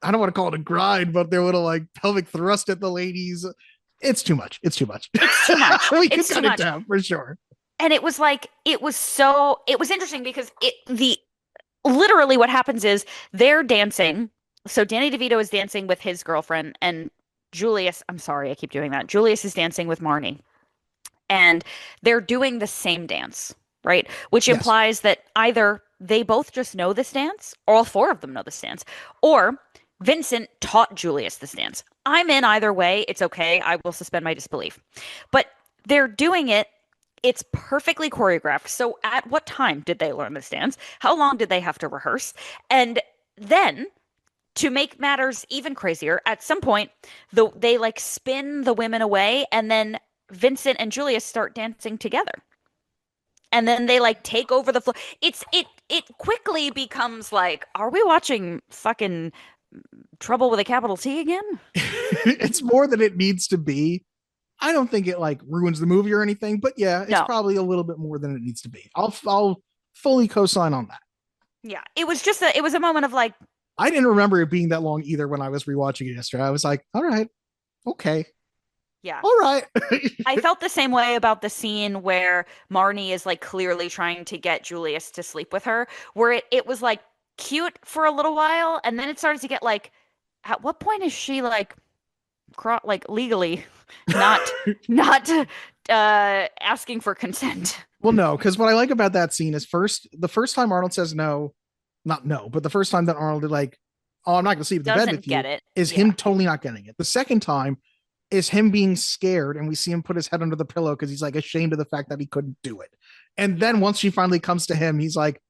A: I don't want to call it a grind, but their little like pelvic thrust at the ladies. It's too much. It's too much.
B: It's too much.
A: We can
B: It's
A: cut
B: too
A: it
B: much.
A: down for sure.
B: And it was interesting because literally what happens is they're dancing. So Danny DeVito is dancing with his girlfriend, and Julius, I'm sorry, I keep doing that. Julius is dancing with Marnie. And they're doing the same dance, right? Which
A: Yes.
B: implies that either they both just know this dance, or all four of them know this dance, or Vincent taught Julius this dance. I'm in either way. It's okay. I will suspend my disbelief. But they're doing it. It's perfectly choreographed. So at what time did they learn this dance? How long did they have to rehearse? And then, to make matters even crazier, at some point, they like spin the women away, and then Vincent and Julius start dancing together. And then they like take over the floor. It quickly becomes like, are we watching fucking Trouble with a Capital T again?
A: It's more than it needs to be. I don't think it like ruins the movie or anything, but yeah, it's
B: No.
A: probably a little bit more than it needs to be. I'll fully co-sign on that.
B: Yeah, it was a moment of like,
A: I didn't remember it being that long either when I was rewatching it yesterday. I was like, all right, okay,
B: yeah.
A: all right.
B: I felt the same way about the scene where Marnie is like clearly trying to get Julius to sleep with her, where it was like cute for a little while, and then it started to get like, at what point is she like legally not asking for consent?
A: Well, no, because what I like about that scene is the first time Arnold says no, not no, but the first time that Arnold did like, oh, I'm not going to sleep in the bed
B: Doesn't
A: with you,
B: get it.
A: is
B: Yeah.
A: him totally not getting it. The second time is him being scared, and we see him put his head under the pillow because he's like ashamed of the fact that he couldn't do it. And then once she finally comes to him, he's like,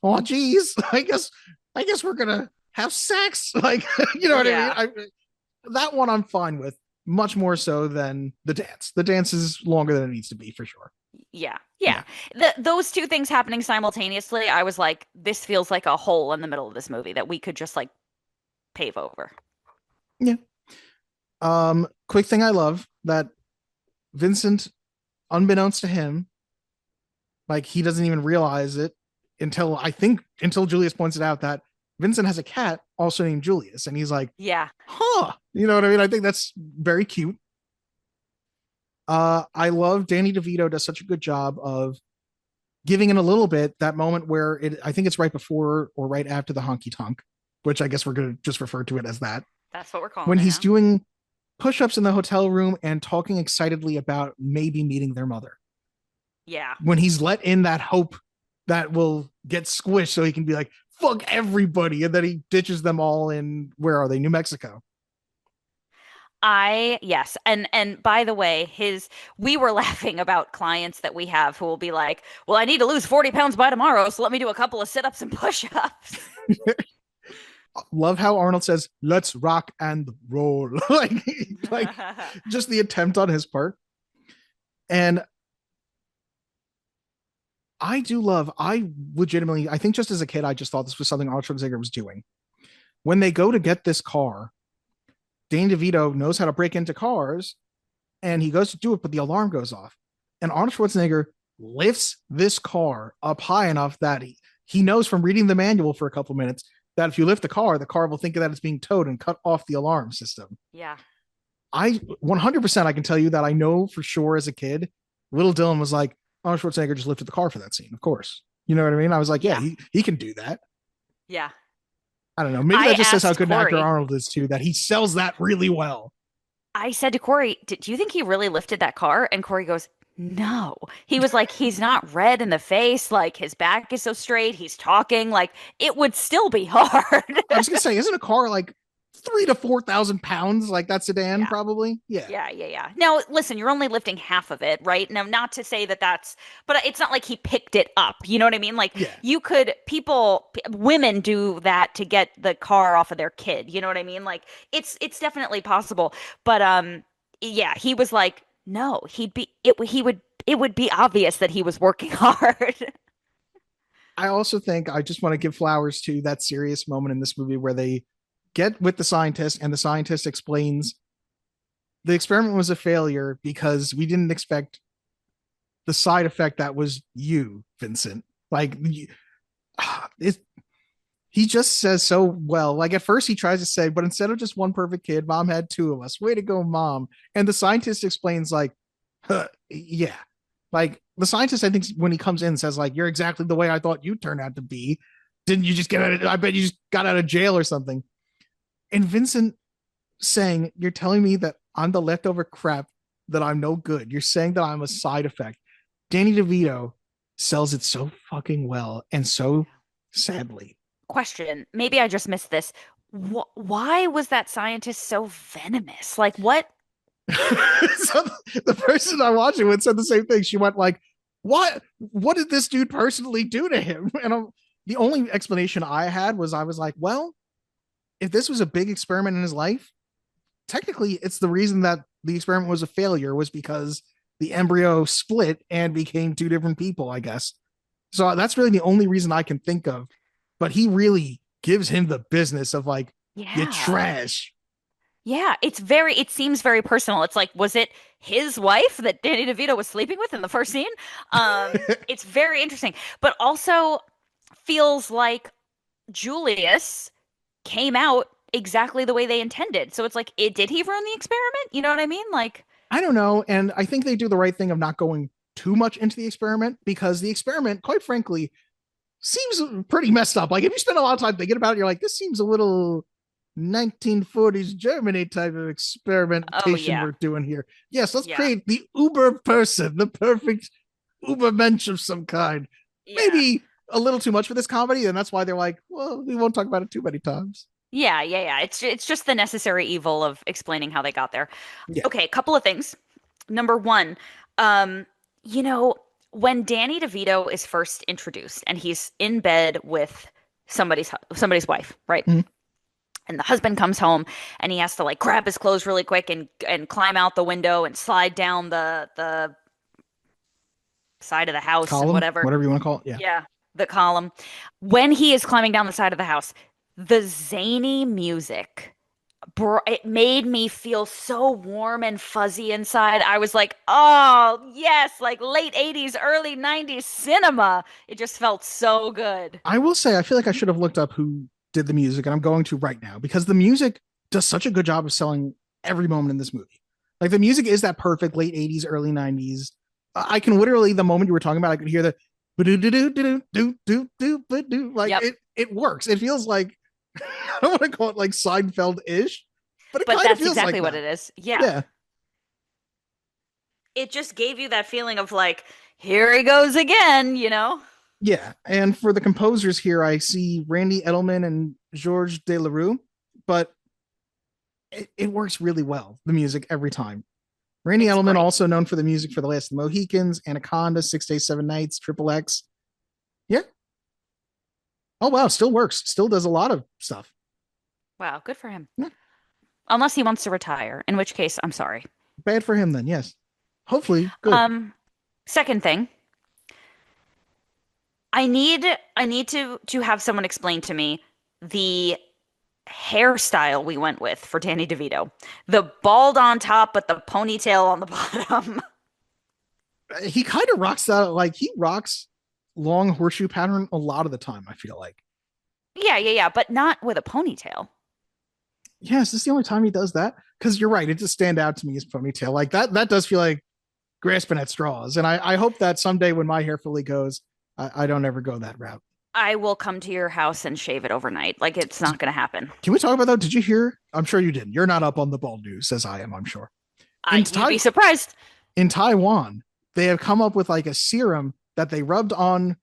A: oh, geez, I guess we're gonna have sex. Like, you know what
B: Yeah.
A: I mean? That one I'm fine with, much more so than the dance. The dance is longer than it needs to be for sure.
B: Yeah. Those two things happening simultaneously, I was like, this feels like a hole in the middle of this movie that we could just like pave over.
A: Yeah. Quick thing I love that Vincent, unbeknownst to him, like he doesn't even realize it until Julius points it out that Vincent has a cat also named Julius, and he's like,
B: Yeah.
A: huh, you know what I mean? I think that's very cute. I love Danny DeVito does such a good job of giving in a little bit that moment where I think it's right before or right after the honky tonk, which I guess we're going to just refer to it as that.
B: That's what we're calling
A: When
B: it
A: he's
B: now.
A: doing push-ups in the hotel room and talking excitedly about maybe meeting their mother.
B: Yeah.
A: When he's let in that hope that will get squished so he can be like, fuck everybody. And then he ditches them all in, where are they? New Mexico.
B: Yes. And by the way, we were laughing about clients that we have who will be like, well, I need to lose 40 pounds by tomorrow, so let me do a couple of sit-ups and push-ups.
A: Love how Arnold says, let's rock and roll. like just the attempt on his part. And I think just as a kid, I just thought this was something Arnold Schwarzenegger was doing. When they go to get this car, Danny DeVito knows how to break into cars, and he goes to do it, but the alarm goes off. And Arnold Schwarzenegger lifts this car up high enough that he knows from reading the manual for a couple minutes that if you lift the car will think that it's being towed and cut off the alarm system.
B: Yeah.
A: I 100% I can tell you that I know for sure as a kid, little Dylan was like, Arnold Schwarzenegger just lifted the car for that scene, of course. You know what I mean? I was like, yeah. He can do that.
B: Yeah.
A: I don't know. Maybe that just says how
B: asked
A: good an actor
B: Corey-
A: Arnold is too, that he sells that really well.
B: I said to Corey, do you think he really lifted that car? And Corey goes, no. He was like, he's not red in the face. Like his back is so straight. He's talking like it would still be hard.
A: I was gonna say, isn't a car like 3,000 to 4,000 pounds? Like that sedan,
B: Yeah.
A: probably. Yeah.
B: Yeah. Now, listen, you're only lifting half of it, right? Now, not to say that but it's not like he picked it up. You know what I mean? Like
A: Yeah.
B: women do that to get the car off of their kid. You know what I mean? Like it's definitely possible. But yeah, he was like, no, it would be obvious that he was working hard.
A: I also think I just want to give flowers to that serious moment in this movie where they get with the scientist and the scientist explains the experiment was a failure because we didn't expect the side effect that was you, Vincent. Like he just says so well. Like at first he tries to say, but instead of just one perfect kid, mom had two of us. Way to go, mom. And the scientist explains like, yeah. Like the scientist, I think when he comes in says like, you're exactly the way I thought you turned out to be. Didn't you just get out of, I bet you just got out of jail or something. And Vincent saying, you're telling me that I'm the leftover crap, that I'm no good. You're saying that I'm a side effect. Danny DeVito sells it so fucking well and so sadly.
B: Question, maybe I just missed this. Why was that scientist so venomous? Like what?
A: So the person I watched it with said the same thing. She went like, what did this dude personally do to him? And the only explanation I had was, I was like, well, if this was a big experiment in his life, technically it's the reason that the experiment was a failure was because the embryo split and became two different people, I guess. So that's really the only reason I can think of. But he really gives him the business of like, you trash.
B: Yeah, it seems very personal. It's like, was it his wife that Danny DeVito was sleeping with in the first scene? It's very interesting, but also feels like Julius came out exactly the way they intended. So it's like, did he ruin the experiment? You know what I mean? Like,
A: I don't know. And I think they do the right thing of not going too much into the experiment, because the experiment, quite frankly, seems pretty messed up. Like if you spend a lot of time thinking about it, you're like, this seems a little 1940s Germany type of experimentation we're doing here. Yes, let's create the uber person, the perfect uber mensch of some kind. Maybe a little too much for this comedy, and that's why they're like, well, we won't talk about it too many times.
B: Yeah. It's just the necessary evil of explaining how they got there.
A: Yeah.
B: Okay, a couple of things. Number one, you know, when Danny DeVito is first introduced and he's in bed with somebody's wife, right?
A: Mm-hmm.
B: And the husband comes home and he has to like grab his clothes really quick and climb out the window and slide down the side of the house,
A: Column,
B: and whatever
A: you want to call it.
B: Yeah, the column. When he is climbing down the side of the house, the zany music, it made me feel so warm and fuzzy inside. I was like, oh, yes, like late 80s, early 90s cinema. It just felt so good.
A: I will say, I feel like I should have looked up who did the music, and I'm going to right now, because the music does such a good job of selling every moment in this movie. Like the music is that perfect late 80s, early 90s. I can literally, the moment you were talking about, I could hear the like it works. It feels like, I don't want to call it like Seinfeld-ish, but kind of
B: that's
A: feels
B: exactly
A: like
B: what
A: that.
B: it is. Yeah. It just gave you that feeling of like, here he goes again, you know?
A: Yeah. And for the composers here, I see Randy Edelman and Georges Delerue, but it works really well, the music, every time. Randy Edelman, great. Also known for the music for The Last of the Mohicans, Anaconda, 6 Days, 7 Nights, Triple X. Yeah. Oh, wow. Still works. Still does a lot of stuff.
B: Wow. Good for him.
A: Yeah.
B: Unless he wants to retire, in which case, I'm sorry.
A: Bad for him then, yes. Hopefully, good.
B: Second thing. I need to have someone explain to me the hairstyle we went with for Danny DeVito. The bald on top, but the ponytail on the bottom.
A: He kind of rocks that, like he rocks long horseshoe pattern a lot of the time, I feel like.
B: Yeah, but not with a ponytail.
A: Yeah, is this the only time he does that? Because you're right, it just stand out to me as ponytail. Like that does feel like grasping at straws. And I hope that someday when my hair fully goes, I don't ever go that route.
B: I will come to your house and shave it overnight. Like, it's not going to happen.
A: Can we talk about that? Did you hear? I'm sure you didn't. You're not up on the bald news as I am, I'm sure.
B: You'd be surprised.
A: In Taiwan, they have come up with like a serum that they rubbed on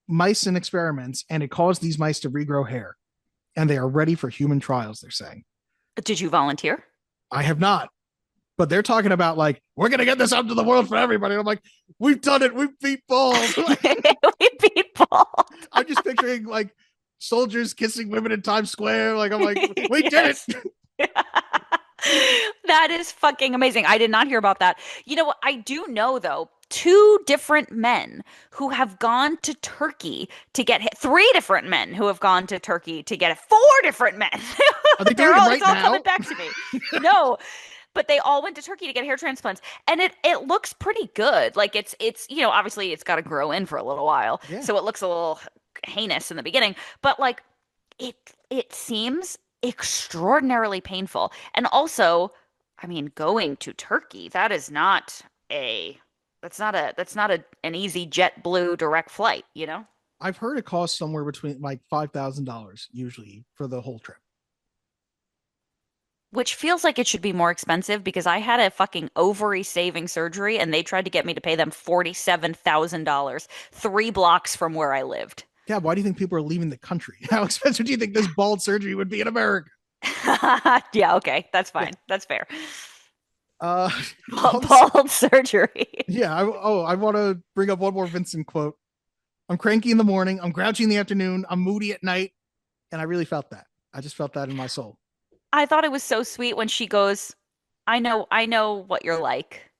A: mice in experiments, and it caused these mice to regrow hair. And they are ready for human trials, they're saying.
B: Did you volunteer?
A: I have not. But they're talking about like, we're going to get this out to the world for everybody. And I'm like, we've done it. We've beat balls.
B: We beat balls.
A: I'm just picturing like soldiers kissing women in Times Square. Like, I'm like, we did it.
B: That is fucking amazing. I did not hear about that. You know what? I do know, though, 2 different men who have gone to Turkey to get hit. 3 different men who have gone to Turkey to get it. 4 different men.
A: Are they doing it right
B: all
A: now?
B: Coming back to me. No. But they all went to Turkey to get hair transplants, and it looks pretty good. Like it's obviously it's got to grow in for a little while, so it looks a little heinous in the beginning. But like it seems extraordinarily painful, and also, I mean, going to Turkey, that's not an easy JetBlue direct flight, you know.
A: I've heard it costs somewhere between like $5,000 usually for the whole trip.
B: Which feels like it should be more expensive because I had a fucking ovary saving surgery and they tried to get me to pay them $47,000 3 blocks from where I lived.
A: Yeah, why do you think people are leaving the country? How expensive do you think this bald surgery would be in America?
B: Yeah, okay, that's fine. Yeah. That's fair.
A: Bald
B: surgery.
A: Yeah, I want to bring up one more Vincent quote. I'm cranky in the morning, I'm grouchy in the afternoon, I'm moody at night, and I really felt that. I just felt that in my soul.
B: I thought it was so sweet when she goes, I know what you're like.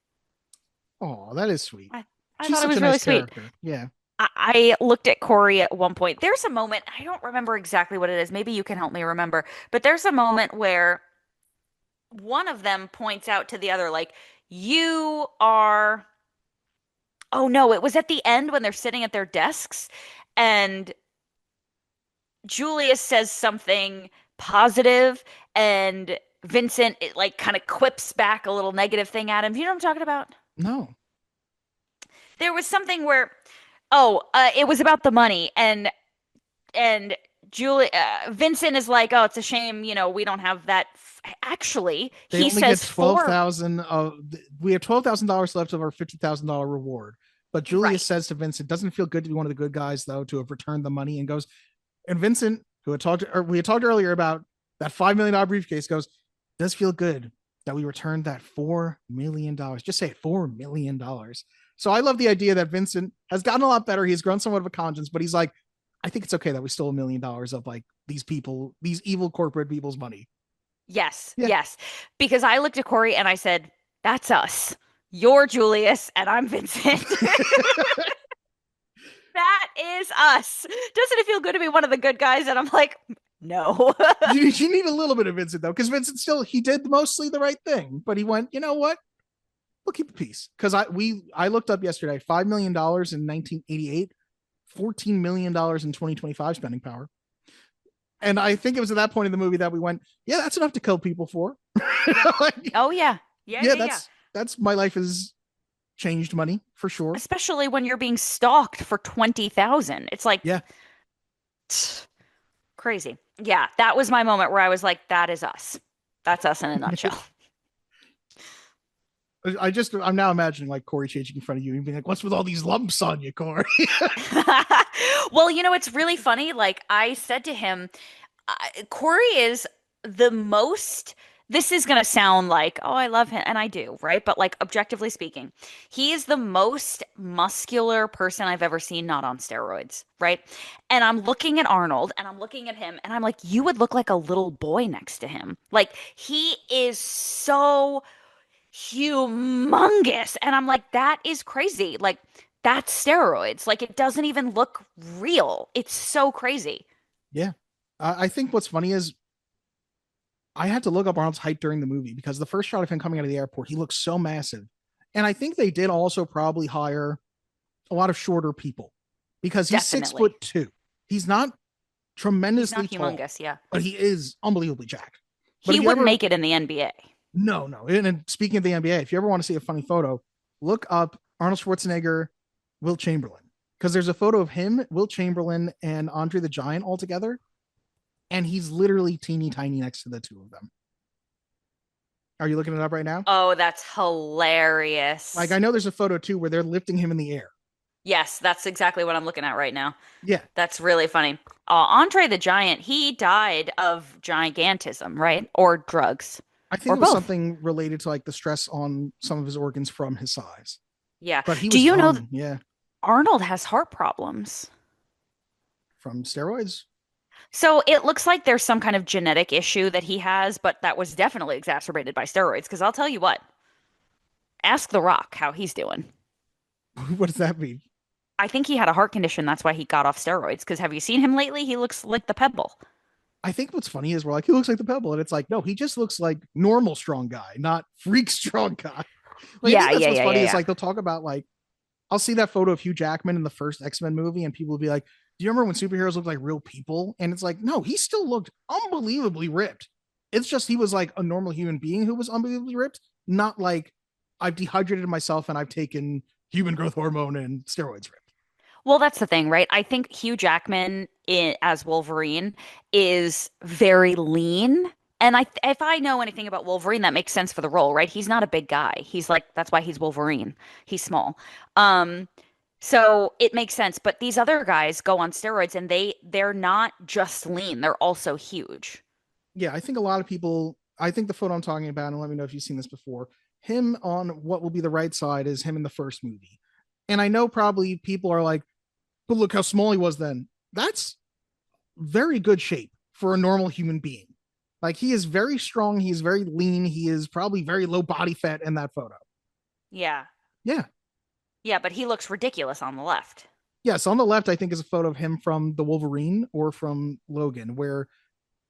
A: Oh, that is sweet.
B: I thought it was really sweet.
A: Yeah.
B: I looked at Corey at one point. There's a moment, I don't remember exactly what it is. Maybe you can help me remember. But there's a moment where one of them points out to the other, like, you are. Oh, no, it was at the end when they're sitting at their desks and Julius says something positive and Vincent like kind of quips back a little negative thing at him. You know what I'm talking about?
A: No.
B: There was something where it was about the money and Vincent is like, oh, it's a shame, we don't have that. Actually,
A: they
B: he
A: only
B: says
A: get $12,000 we have $12,000 left of our $50,000 reward. But Julius says to Vincent, doesn't it feel good to be one of the good guys though, to have returned the money, and goes, and Vincent, we had talked earlier about that $5 million briefcase, goes, does feel good that we returned that $4 million. Just say it, $4 million. So I love the idea that Vincent has gotten a lot better. He's grown somewhat of a conscience, but he's like, I think it's okay that we stole $1 million of like these people, these evil corporate people's money.
B: Yes. Yeah. Yes. Because I looked at Corey and I said, that's us. You're Julius and I'm Vincent. That is us. Doesn't it feel good to be one of the good guys? And I'm like, no.
A: You need a little bit of Vincent though, because Vincent he did mostly the right thing, but he went, you know what? We'll keep the peace. Because I looked up yesterday, $5 million in 1988, $14 million in 2025 spending power. And I think it was at that point in the movie that we went, yeah, that's enough to kill people for.
B: Like, oh yeah. Yeah.
A: That's my life is changed money for sure.
B: Especially when you're being stalked for 20,000. It's like,
A: yeah,
B: crazy. Yeah, that was my moment where I was like, that is us. That's us in a nutshell.
A: I'm now imagining like Corey changing in front of you and being like, what's with all these lumps on you, Corey?
B: Well, it's really funny. Like I said to him, Corey is the most. This is going to sound like, oh, I love him. And I do, right? But like objectively speaking, he is the most muscular person I've ever seen not on steroids, right? And I'm looking at Arnold and I'm looking at him and I'm like, you would look like a little boy next to him. Like he is so humongous. And I'm like, that is crazy. Like that's steroids. Like it doesn't even look real. It's so crazy.
A: Yeah. I think what's funny is I had to look up Arnold's height during the movie because the first shot of him coming out of the airport, he looks so massive. And I think they did also probably hire a lot of shorter people because he's
B: Definitely.
A: 6'2". He's not tremendously
B: He's not humongous,
A: tall,
B: yeah.
A: but he is unbelievably jacked. But
B: he wouldn't make it in the NBA.
A: No. And speaking of the NBA, if you ever want to see a funny photo, look up Arnold Schwarzenegger, Wilt Chamberlain. because there's a photo of him, Will Chamberlain, and Andre the Giant all together, and he's literally teeny tiny next to the two of them. Are you looking it up right now?
B: Oh, that's hilarious.
A: Like, I know there's a photo too where they're lifting him in the air.
B: Yes, that's exactly what I'm looking at right now.
A: Yeah.
B: That's really funny. Andre the Giant, he died of gigantism, right? Or drugs.
A: I think
B: Or
A: it was
B: both.
A: something related to like the stress on some of his organs from his size.
B: Yeah.
A: But he
B: Do
A: was
B: you know
A: young, yeah,
B: Arnold has heart problems?
A: from steroids.
B: So it looks like there's some kind of genetic issue that he has, but that was definitely exacerbated by steroids. Because I'll tell you what, ask The Rock how he's doing.
A: What does that mean?
B: I think he had a heart condition. That's why he got off steroids. Because have you seen him lately? He looks like the Pebble.
A: I think what's funny is we're like, he looks like the Pebble, and it's like, no, he just looks like normal strong guy, not freak strong guy. Like, I think that's what's funny is like they'll talk about like, I'll see that photo of Hugh Jackman in the first X-Men movie, and people will be like, do you remember when superheroes looked like real people? And it's like, no, he still looked unbelievably ripped. It's just he was like a normal human being who was unbelievably ripped, not like I've dehydrated myself and I've taken human growth hormone and steroids ripped.
B: Well, that's the thing, right? I think Hugh Jackman as Wolverine is very lean. And if I know anything about Wolverine, that makes sense for the role, right? He's not a big guy. He's like, that's why he's Wolverine. He's small. So it makes sense. But these other guys go on steroids and they're not just lean. They're also huge.
A: Yeah, I think a lot of people, I think the photo I'm talking about, and let me know if you've seen this before, him on what will be the right side is him in the first movie. And I know probably people are like, but look how small he was then. That's very good shape for a normal human being. Like, he is very strong. He's very lean. He is probably very low body fat in that photo.
B: Yeah.
A: Yeah.
B: Yeah, but he looks ridiculous on the left.
A: Yes, on the left, I think is a photo of him from the Wolverine or from Logan, where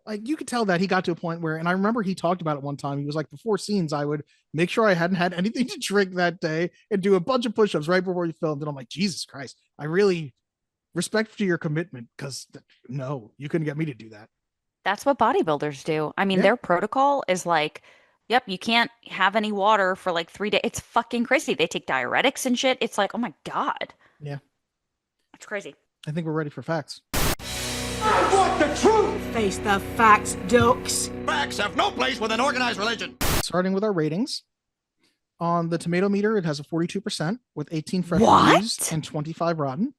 A: like you could tell that he got to a point where, and I remember he talked about it one time. He was like, before scenes, I would make sure I hadn't had anything to drink that day and do a bunch of push-ups right before he filmed. And I'm like, Jesus Christ, I really respect to your commitment, because no, you couldn't get me to do that.
B: That's what bodybuilders do. I mean,
A: Yeah.
B: their protocol is like, yep, you can't have any water for like 3 days. It's fucking crazy. They take diuretics and shit. It's like, oh my God.
A: Yeah.
B: It's crazy.
A: I think we're ready for facts.
H: I want the truth!
I: Face the facts, ducks.
C: Facts have no place with an organized religion.
A: Starting with our ratings. On the tomato meter, it has a 42% with 18 fresh
B: What?
A: reviews and 25 rotten,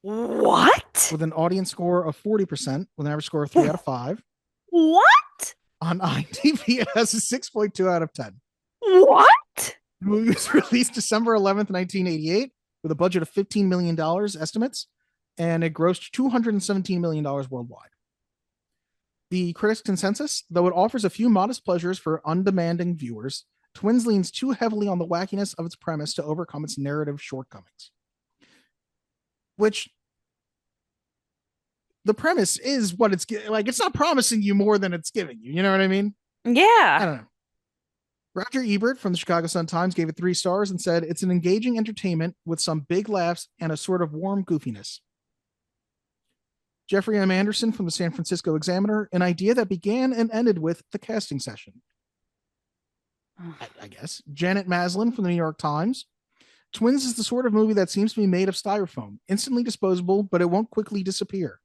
B: What?
A: with an audience score of 40% with an average score of 3 out of 5.
B: What?
A: On IMDb, it has a 6.2 out of 10.
B: What?
A: The movie was released December 11th, 1988, with a budget of $15 million estimates, and it grossed $217 million worldwide. The critics' consensus, though it offers a few modest pleasures for undemanding viewers, Twins leans too heavily on the wackiness of its premise to overcome its narrative shortcomings. Which, the premise is what it's like. It's not promising you more than it's giving you. You know what I mean? I
B: Yeah.
A: don't know. Roger Ebert from the Chicago Sun-Times gave it 3 stars and said, it's an engaging entertainment with some big laughs and a sort of warm goofiness. Jeffrey M. Anderson from the San Francisco Examiner, an idea that began and ended with the casting session. I guess. Janet Maslin from the New York Times. Twins is the sort of movie that seems to be made of styrofoam, instantly disposable, but it won't quickly disappear.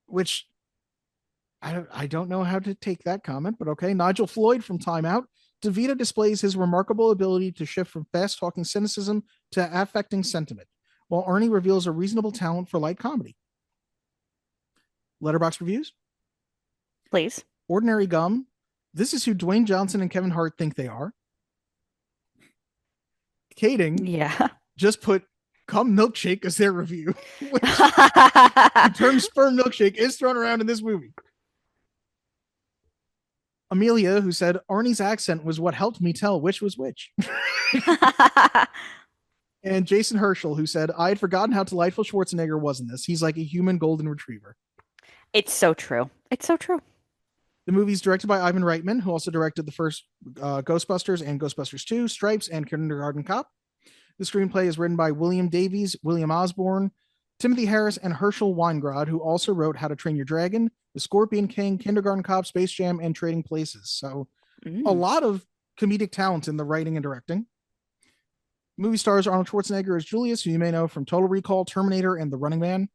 A: Which, I don't know how to take that comment, but okay. Nigel Floyd from Time Out. DeVito displays his remarkable ability to shift from fast-talking cynicism to affecting sentiment, while Arnie reveals a reasonable talent for light comedy. Letterboxd reviews.
B: Please.
A: Ordinary Gum. This is who Dwayne Johnson and Kevin Hart think they are. Kading
B: Yeah.
A: just put cum milkshake as their review. Which the term sperm milkshake is thrown around in this movie. Amelia, who said Arnie's accent was what helped me tell which was which. And Jason Herschel, who said, I had forgotten how delightful Schwarzenegger was in this. He's like a human golden retriever.
B: It's so true. It's so true.
A: The movie's directed by Ivan Reitman, who also directed the first Ghostbusters and Ghostbusters 2, Stripes, and Kindergarten Cop. The screenplay is written by William Davies, William Osborne, Timothy Harris, and Herschel Weingrod, who also wrote How to Train Your Dragon, The Scorpion King, Kindergarten Cop, Space Jam, and Trading Places. So a lot of comedic talent in the writing and directing. Movie stars Arnold Schwarzenegger as Julius, who you may know from Total Recall, Terminator, and The Running Man,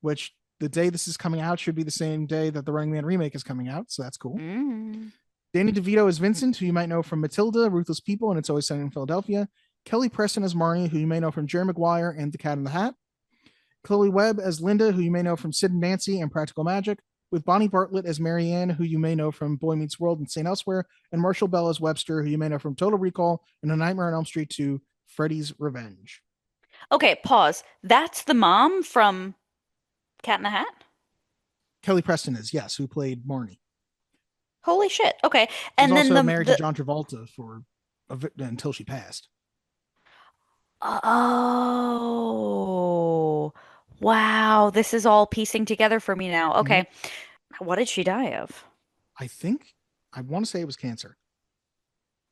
A: which the day this is coming out should be the same day that The Running Man remake is coming out, so that's cool. Danny DeVito as Vincent, who you might know from Matilda, Ruthless People, and It's Always Sunny in Philadelphia. Kelly Preston as Marnie, who you may know from Jerry Maguire and The Cat in the Hat. Chloe Webb as Linda, who you may know from Sid and Nancy and Practical Magic, with Bonnie Bartlett as Marianne, who you may know from Boy Meets World and St. Elsewhere, and Marshall Bell as Webster, who you may know from Total Recall and A Nightmare on Elm Street 2, Freddy's Revenge.
B: Okay, pause. That's the mom from Cat in the Hat?
A: Kelly Preston is, yes, who played Marnie.
B: Holy shit. Okay. And
A: She's
B: then
A: also married to John Travolta until she passed.
B: Oh, wow. This is all piecing together for me now. Okay. What did she die of?
A: I want to say it was cancer.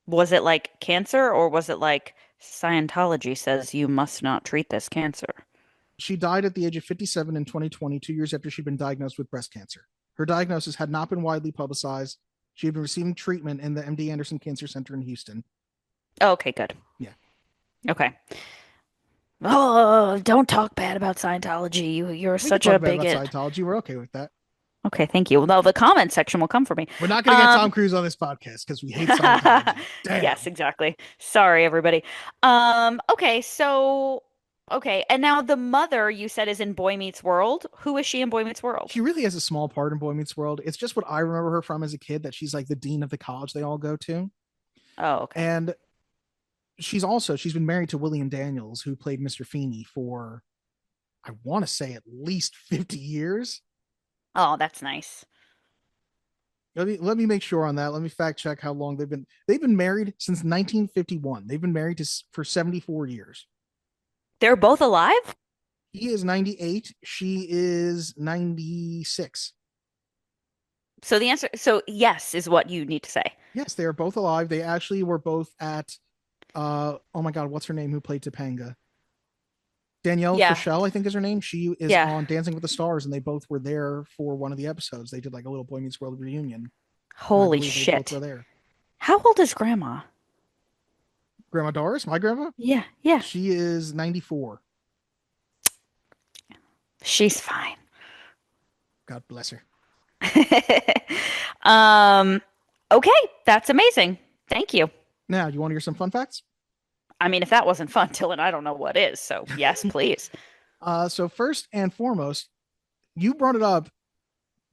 B: Was it like cancer, or was it like Scientology says you must not treat this cancer?
A: She died at the age of 57 in 2020, 2 years after she'd been diagnosed with breast cancer. Her diagnosis had not been widely publicized. She had been receiving treatment in the MD Anderson Cancer Center in Houston.
B: Oh, okay, good.
A: Yeah.
B: Okay. Oh, don't talk bad about Scientology. You're such a bigot.
A: About Scientology. We're okay with that.
B: Okay, thank you. Well, the comment section will come for me.
A: We're not going to get Tom Cruise on this podcast because we hate Scientology. Damn.
B: Yes, exactly. Sorry, everybody. Okay, so and now the mother you said is in Boy Meets World. Who is she in Boy Meets World?
A: She really has a small part in Boy Meets World. It's just what I remember her from as a kid, that she's like the dean of the college they all go to.
B: Oh, okay.
A: And she's been married to William Daniels, who played Mr. Feeney for, I want to say, at least 50 years.
B: Oh, that's nice.
A: Let me make sure on that. Let me fact check how long they've been married since 1951. They've been married for 74 years.
B: They're both alive?
A: He is 98. She is 96.
B: So the answer, yes, is what you need to say.
A: Yes, they are both alive. They actually were both at, oh my God, what's her name? Who played Topanga? Danielle Fishel, I think is her name. She is on Dancing with the Stars, and they both were there for one of the episodes. They did like a little Boy Meets World reunion.
B: Holy shit!
A: They both were there.
B: How old is Grandma?
A: Grandma Doris, my grandma?
B: Yeah.
A: She is 94.
B: She's fine.
A: God bless her.
B: Okay, that's amazing. Thank you.
A: Now, do you want to hear some fun facts?
B: I mean, if that wasn't fun, Dylan, I don't know what is. So yes, please.
A: So first and foremost, you brought it up.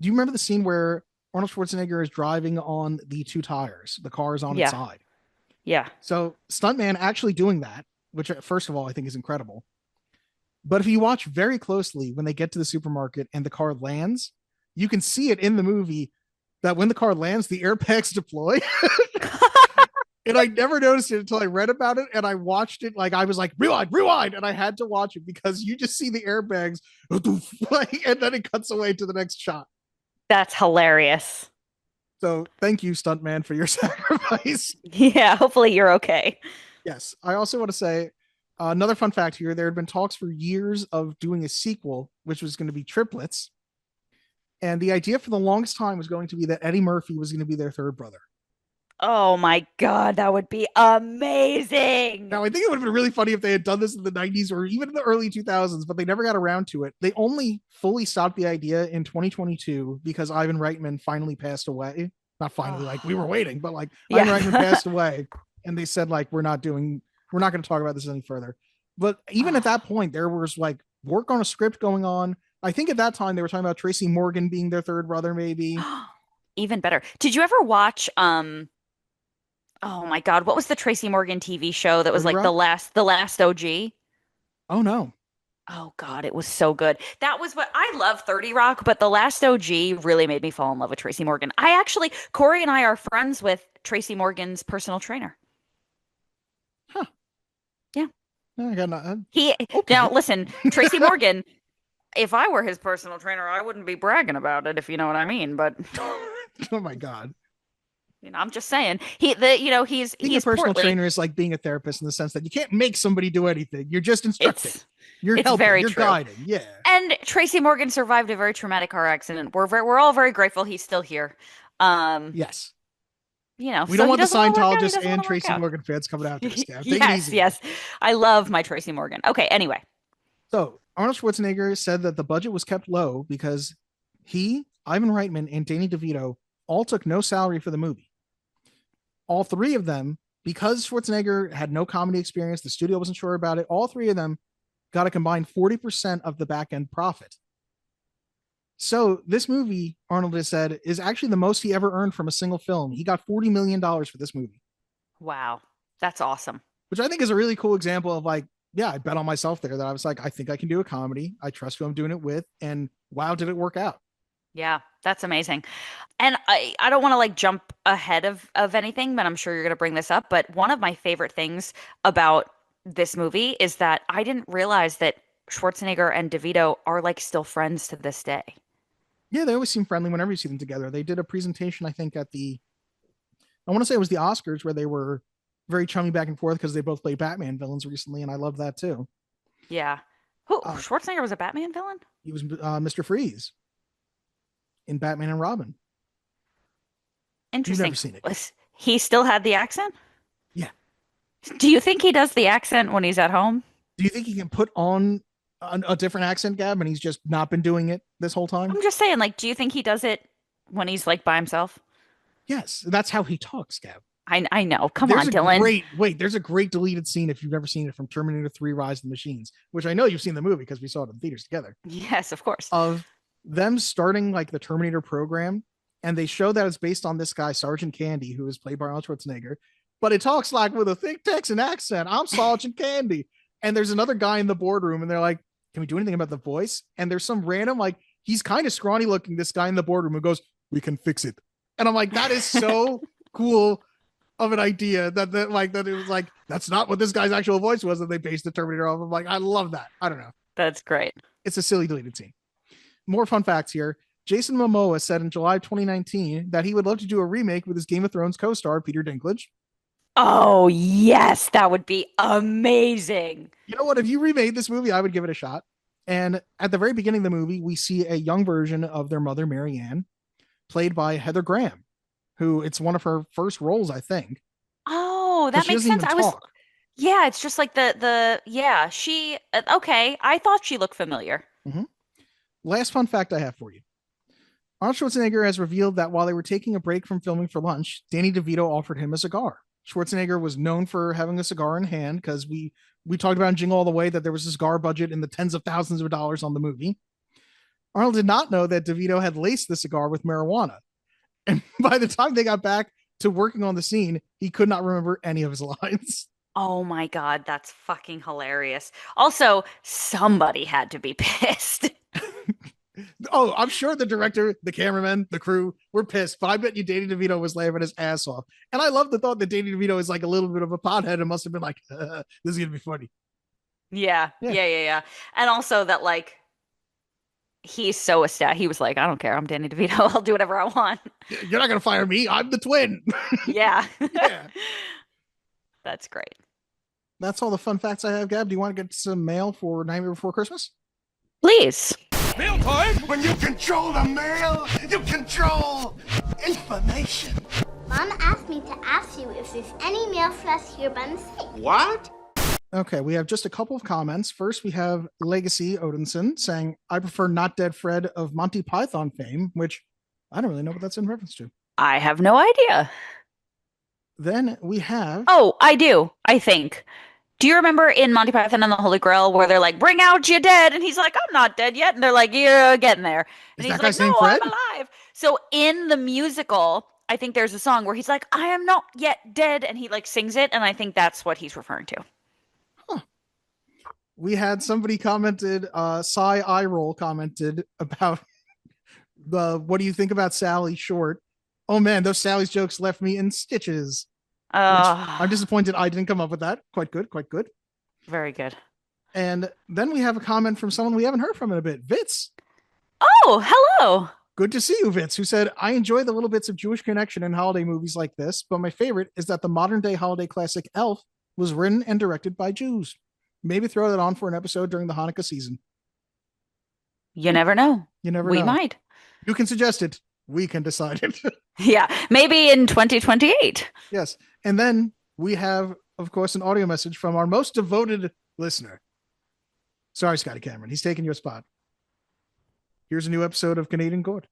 A: Do you remember the scene where Arnold Schwarzenegger is driving on the two tires? The car is on its side.
B: Yeah.
A: So stuntman actually doing that, which first of all, I think is incredible. But if you watch very closely, when they get to the supermarket and the car lands, you can see it in the movie that when the car lands, the airbags deploy. And I never noticed it until I read about it, and I watched it. Like, I was like, rewind. And I had to watch it because you just see the airbags and then it cuts away to the next shot.
B: That's hilarious.
A: So thank you, stuntman, for your sacrifice.
B: Yeah, hopefully you're okay.
A: Yes. I also want to say another fun fact here. There had been talks for years of doing a sequel, which was going to be triplets. And the idea for the longest time was going to be that Eddie Murphy was going to be their third brother.
B: Oh my God, that would be amazing.
A: Now, I think it would have been really funny if they had done this in the 90s or even in the early 2000s, but they never got around to it. They only fully stopped the idea in 2022 because Ivan Reitman finally passed away. Not finally, like we were waiting, but like Ivan Reitman passed away. And they said, like, we're not going to talk about this any further. But even at that point, there was like work on a script going on. I think at that time they were talking about Tracy Morgan being their third brother, maybe.
B: Even better. Did you ever watch oh my God, what was the Tracy Morgan TV show that was
A: 30
B: like
A: Rock?
B: the last OG?
A: Oh no.
B: Oh God, it was so good. That was what I love 30 Rock, but the last OG really made me fall in love with Tracy Morgan. Corey and I are friends with Tracy Morgan's personal trainer.
A: Huh.
B: Yeah.
A: I got nothing.
B: Now listen, Tracy Morgan, if I were his personal trainer, I wouldn't be bragging about it, if you know what I mean, but
A: oh my God.
B: I'm just saying. He's
A: being a personal
B: portly.
A: trainer is like being a therapist in the sense that you can't make somebody do anything. You're just instructing. You're
B: it's
A: helping.
B: Very
A: you're
B: true.
A: guiding. Yeah.
B: And Tracy Morgan survived a very traumatic car accident. We're all very grateful he's still here.
A: Yes.
B: you know,
A: We
B: so
A: don't want
B: he
A: the
B: doesn't wanna work out, he
A: Scientologists
B: doesn't
A: and
B: wanna work
A: Tracy
B: out.
A: Morgan fans coming out this, Gav. Take it
B: Yes,
A: easy.
B: yes. I love my Tracy Morgan. Okay, anyway.
A: So Arnold Schwarzenegger said that the budget was kept low because he, Ivan Reitman, and Danny DeVito all took no salary for the movie. All three of them, because Schwarzenegger had no comedy experience, the studio wasn't sure about it, all three of them got a combined 40% of the back end profit. So this movie, Arnold has said, is actually the most he ever earned from a single film. He got $40 million for this movie.
B: Wow. That's awesome.
A: Which I think is a really cool example of like, yeah, I bet on myself there that I was like, I think I can do a comedy. I trust who I'm doing it with. And wow, did it work out?
B: Yeah, that's amazing. And I don't want to like jump ahead of anything, but I'm sure you're going to bring this up. But one of my favorite things about this movie is that I didn't realize that Schwarzenegger and DeVito are like still friends to this day.
A: Yeah, they always seem friendly whenever you see them together. They did a presentation, I think, I want to say it was the Oscars, where they were very chummy back and forth because they both played Batman villains recently, and I love that too.
B: Yeah. Who Schwarzenegger was a Batman villain?
A: He was Mr. Freeze in Batman and Robin.
B: Interesting.
A: You've never seen it.
B: He still had the accent?
A: Yeah.
B: Do you think he does the accent when he's at home?
A: Do you think he can put on a different accent, Gab, and he's just not been doing it this whole time?
B: I'm just saying, like, do you think he does it when he's like by himself?
A: Yes, that's how he talks, Gab.
B: I know. Come on, Dylan.
A: There's a great deleted scene if you've never seen it from Terminator 3 Rise of the Machines, which I know you've seen the movie because we saw it in theaters together.
B: Yes, of course.
A: Of them starting like the Terminator program, and they show that it's based on this guy, Sergeant Candy, who is played by Arnold Schwarzenegger, but it talks like with a thick Texan accent. I'm Sergeant Candy. And there's another guy in the boardroom, and they're like, can we do anything about the voice? And there's some random, like, he's kind of scrawny looking, this guy in the boardroom who goes, we can fix it. And I'm like, that is so cool of an idea that it was like, that's not what this guy's actual voice was that they based the Terminator off of. Like, I love that. I don't know.
B: That's great.
A: It's a silly deleted scene. More fun facts here. Jason Momoa said in July 2019 that he would love to do a remake with his Game of Thrones co-star, Peter Dinklage.
B: Oh, yes, that would be amazing.
A: You know what? If you remade this movie, I would give it a shot. And at the very beginning of the movie, we see a young version of their mother, Mary Ann, played by Heather Graham, who it's one of her first roles, I think.
B: Oh, that makes sense. Yeah, it's just like she, okay. I thought she looked familiar.
A: Mm-hmm. Last fun fact I have for you. Arnold Schwarzenegger has revealed that while they were taking a break from filming for lunch, Danny DeVito offered him a cigar. Schwarzenegger was known for having a cigar in hand because we talked about in Jingle All the Way that there was a cigar budget in the tens of thousands of dollars on the movie. Arnold did not know that DeVito had laced the cigar with marijuana. And by the time they got back to working on the scene, he could not remember any of his lines.
B: Oh my God, that's fucking hilarious. Also, somebody had to be pissed.
A: Oh, I'm sure the director, the cameraman, the crew were pissed, but I bet you Danny DeVito was laughing his ass off. And I love the thought that Danny DeVito is like a little bit of a pothead and must have been like, this is going to be funny.
B: Yeah. And also that like, he's so ecstatic. He was like, I don't care. I'm Danny DeVito. I'll do whatever I want.
A: You're not going to fire me. I'm the twin.
B: Yeah. That's great.
A: That's all the fun facts I have, Gab. Do you want to get some mail for Nightmare Before Christmas?
B: Please.
C: Mail time!
D: When you control the mail, you control information.
J: Mom asked me to ask you if there's any mail for us here by mistake.
C: What?
A: Okay, we have just a couple of comments. First, we have Legacy Odinson saying, I prefer Not Dead Fred of Monty Python fame, which I don't really know what that's in reference to.
B: I have no idea.
A: Then we have...
B: Oh, I do, I think. Do you remember in Monty Python and the Holy Grail where they're like, bring out your dead? And he's like, I'm not dead yet. And they're like, you're getting there. And
A: Is
B: he's
A: that
B: like,
A: guy's name
B: no,
A: Fred?
B: I'm alive. So in the musical, I think there's a song where he's like, I am not yet dead. And he like sings it. And I think that's what he's referring to.
A: Huh. We had somebody commented, Cy Eyeroll commented about what do you think about Sally Short? Oh man, those Sally's jokes left me in stitches. I'm disappointed I didn't come up with that. Quite good.
B: Very good.
A: And then we have a comment from someone we haven't heard from in a bit, Vitz.
B: Oh, hello.
A: Good to see you, Vitz, who said, I enjoy the little bits of Jewish connection in holiday movies like this, but my favorite is that the modern day holiday classic Elf was written and directed by Jews. Maybe throw that on for an episode during the Hanukkah season.
B: You never know.
A: You never know.
B: We might.
A: You can suggest it. We can decide it.
B: Yeah, maybe in 2028.
A: Yes. And then we have, of course, an audio message from our most devoted listener. Sorry, Scotty Cameron. He's taking your spot. Here's a new episode of Canadian Court.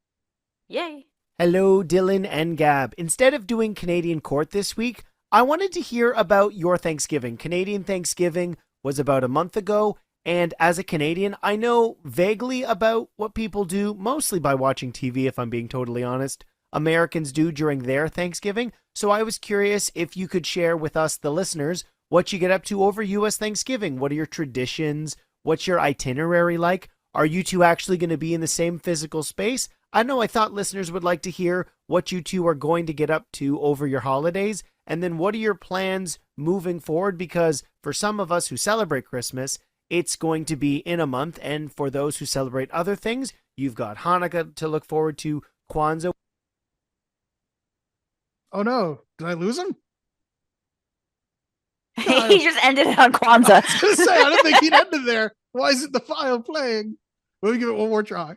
B: Yay.
K: Hello, Dylan and Gab. Instead of doing Canadian Court this week, I wanted to hear about your Thanksgiving. Canadian Thanksgiving was about a month ago, and as a Canadian, I know vaguely about what people do, mostly by watching TV, if I'm being totally honest, Americans do during their Thanksgiving. So I was curious if you could share with us, the listeners, what you get up to over U.S. Thanksgiving. What are your traditions? What's your itinerary like? Are you two actually going to be in the same physical space? I know I thought listeners would like to hear what you two are going to get up to over your holidays. And then what are your plans moving forward? Because for some of us who celebrate Christmas, it's going to be in a month. And for those who celebrate other things, you've got Hanukkah to look forward to, Kwanzaa.
A: Oh no, did I lose him?
B: He just ended it on Kwanzaa.
A: I was going to say, I don't think he'd ended there. Why is it the file playing? Let me give it one more try.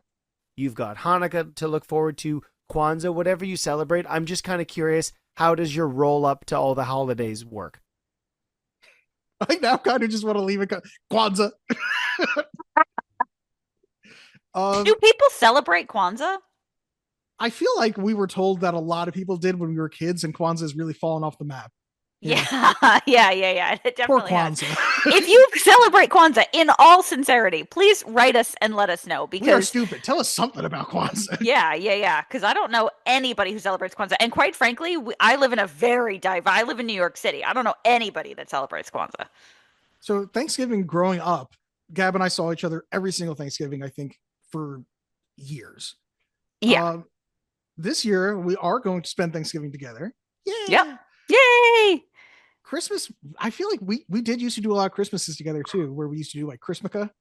K: You've got Hanukkah to look forward to, Kwanzaa, whatever you celebrate. I'm just kind of curious, how does your roll up to all the holidays work?
A: I now kind of just want to leave it. Kwanzaa.
B: Do people celebrate Kwanzaa?
A: I feel like we were told that a lot of people did when we were kids, and Kwanzaa has really fallen off the map.
B: Yeah. Yeah. It
A: Poor
B: definitely has.
A: Kwanzaa.
B: If you celebrate Kwanzaa, in all sincerity, please write us and let us know, because
A: we are stupid. Tell us something about Kwanzaa.
B: Yeah. Because I don't know anybody who celebrates Kwanzaa, and quite frankly, I live in a very I live in New York City. I don't know anybody that celebrates Kwanzaa.
A: So Thanksgiving growing up, Gab and I saw each other every single Thanksgiving, I think, for years.
B: Yeah.
A: This year we are going to spend Thanksgiving together. Yeah.
B: Yep. Yay.
A: Christmas, I feel like we did used to do a lot of Christmases together too, where we used to do like Christmaka.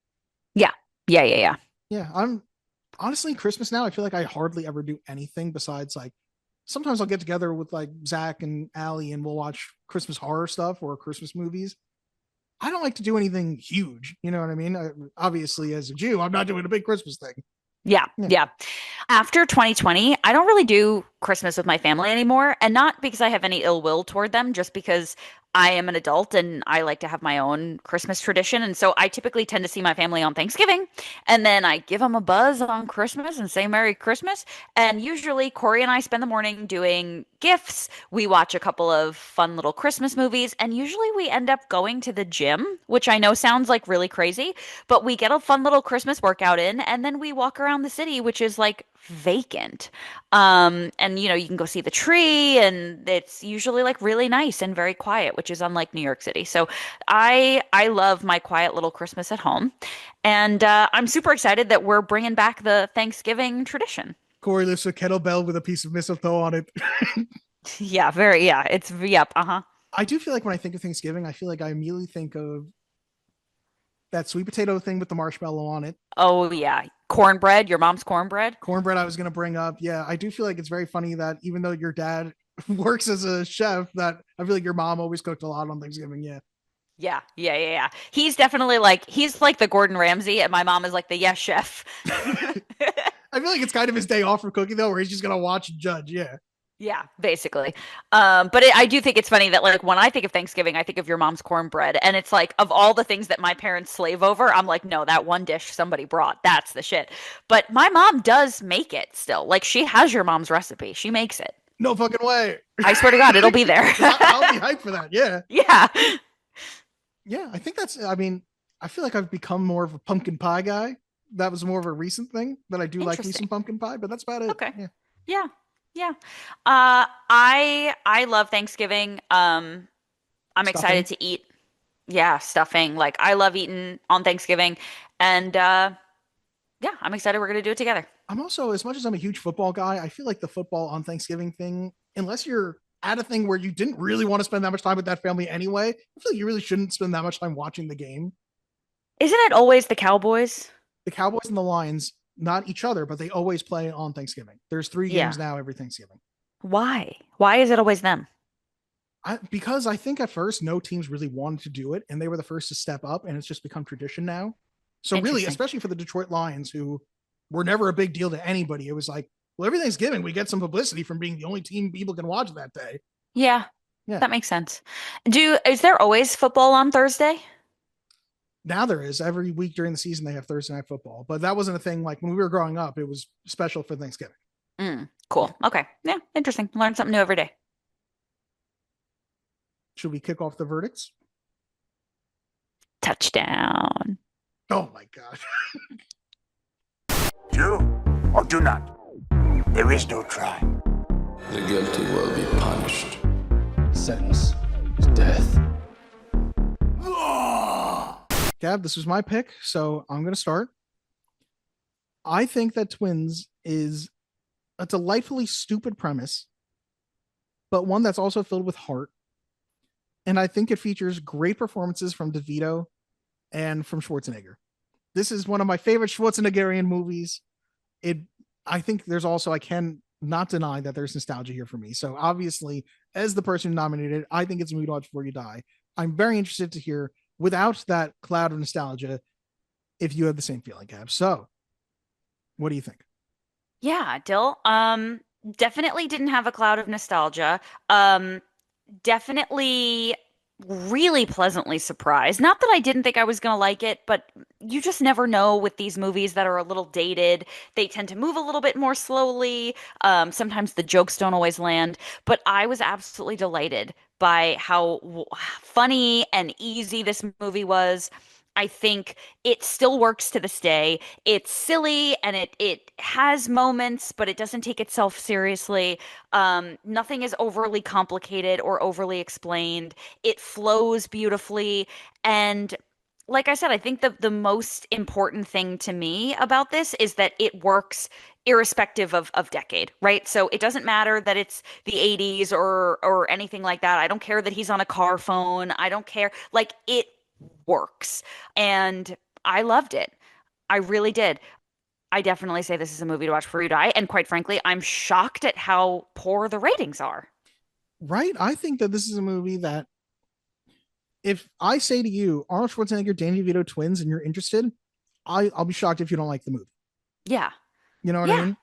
B: Yeah.
A: Yeah, I'm honestly, Christmas now, I feel like I hardly ever do anything besides like sometimes I'll get together with like Zach and Allie and we'll watch Christmas horror stuff or Christmas movies. I don't like to do anything huge. You know what I mean? Obviously, as a Jew, I'm not doing a big Christmas thing.
B: Yeah. After 2020, I don't really do Christmas with my family anymore. And not because I have any ill will toward them, just because I am an adult and I like to have my own Christmas tradition. And so I typically tend to see my family on Thanksgiving. And then I give them a buzz on Christmas and say Merry Christmas. And usually Corey and I spend the morning doing gifts. We watch a couple of fun little Christmas movies. And usually we end up going to the gym, which I know sounds like really crazy, but we get a fun little Christmas workout in. And then we walk around the city, which is like vacant. And you can go see the tree, and it's usually like really nice and very quiet, which is unlike New York City. So I love my quiet little Christmas at home, and I'm super excited that we're bringing back the Thanksgiving tradition.
A: Corey lifts a kettlebell with a piece of mistletoe on it.
B: Yep.
A: I do feel like when I think of Thanksgiving, I feel like I immediately think of that sweet potato thing with the marshmallow on it.
B: Oh yeah. Cornbread, your mom's cornbread.
A: I was going to bring up. Yeah, I do feel like it's very funny that even though your dad works as a chef, that I feel like your mom always cooked a lot on Thanksgiving.
B: Yeah. He's definitely he's like the Gordon Ramsay, and my mom is like the yes chef.
A: I feel like it's kind of his day off from cooking though, where he's just going to watch and judge.
B: Yeah, basically. But I do think it's funny that when I think of Thanksgiving, I think of your mom's cornbread, and it's like of all the things that my parents slave over, I'm like, no, that one dish somebody brought, that's the shit. But my mom does make it still. Like, she has your mom's recipe. She makes it.
A: No fucking way.
B: I swear to God, it'll be there.
A: I'll be hyped for that. Yeah. I think I feel like I've become more of a pumpkin pie guy. That was more of a recent thing, but I do like me some pumpkin pie, but that's about it.
B: Okay. Yeah. I love Thanksgiving. I'm excited to eat. Yeah, stuffing. Like, I love eating on Thanksgiving, and I'm excited we're gonna do it together.
A: I'm also, as much as I'm a huge football guy, I feel like the football on Thanksgiving thing, unless you're at a thing where you didn't really want to spend that much time with that family anyway, I feel like you really shouldn't spend that much time watching the game.
B: Isn't it always the Cowboys?
A: The Cowboys and the Lions, not each other, but they always play on Thanksgiving. There's 3 games now every Thanksgiving.
B: Why? Why is it always them?
A: Because I think at first no teams really wanted to do it, and they were the first to step up, and it's just become tradition now. So really, especially for the Detroit Lions, who were never a big deal to anybody, it was like Well, every Thanksgiving we get some publicity from being the only team people can watch that day.
B: Yeah,
A: Yeah.
B: that makes sense. Is there always football on Thursday?
A: Now there is. Every week during the season they have Thursday night football, but that wasn't a thing like when we were growing up. It was special for Thanksgiving.
B: Cool. Okay. Yeah, interesting. Learn something new every day.
A: Should we kick off the verdicts?
B: Touchdown.
A: Oh my God.
D: Do or do not. There is no try.
E: The guilty will be punished.
L: Sentence is death.
A: Gab, this was my pick, so I'm going to start. I think that Twins is a delightfully stupid premise, but one that's also filled with heart. And I think it features great performances from DeVito and from Schwarzenegger. This is one of my favorite Schwarzeneggarian movies. I think there's also, I can not deny that there's nostalgia here for me. So obviously, as the person who nominated it, I think it's a movie to watch before you die. I'm very interested to hear, without that cloud of nostalgia, if you have the same feeling, Gab. So what do you think?
B: Yeah, Dill. Definitely didn't have a cloud of nostalgia. Definitely really pleasantly surprised. Not that I didn't think I was going to like it, but you just never know with these movies that are a little dated. They tend to move a little bit more slowly. Sometimes the jokes don't always land, but I was absolutely delighted by how funny and easy this movie was. I think it still works to this day. It's silly and it has moments, but it doesn't take itself seriously. Nothing is overly complicated or overly explained. It flows beautifully. And like I said, I think the most important thing to me about this is that it works irrespective of decade, right? So it doesn't matter that it's the 80s or anything like that. I don't care that he's on a car phone. I don't care. Like, it works. And I loved it. I really did. I definitely say this is a movie to watch before you die. And quite frankly, I'm shocked at how poor the ratings are.
A: Right? I think that this is a movie that, if I say to you, Arnold Schwarzenegger, Danny DeVito twins, and you're interested, I'll be shocked if you don't like the movie.
B: Yeah.
A: You know what I mean?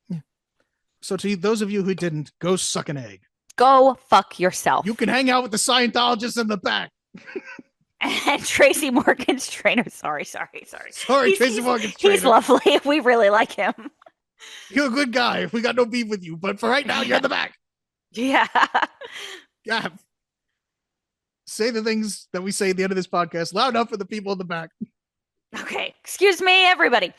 A: Yeah. So to those of you who didn't, go suck an egg.
B: Go fuck yourself.
A: You can hang out with the Scientologists in the back.
B: And Tracy Morgan's trainer. Sorry,
A: Tracy Morgan's trainer.
B: He's lovely. We really like him.
A: You're a good guy. We got no beef with you, but for right now, you're in the back.
B: Yeah.
A: Yeah. Say the things that we say at the end of this podcast loud enough for the people in the back.
B: Okay, excuse me, everybody.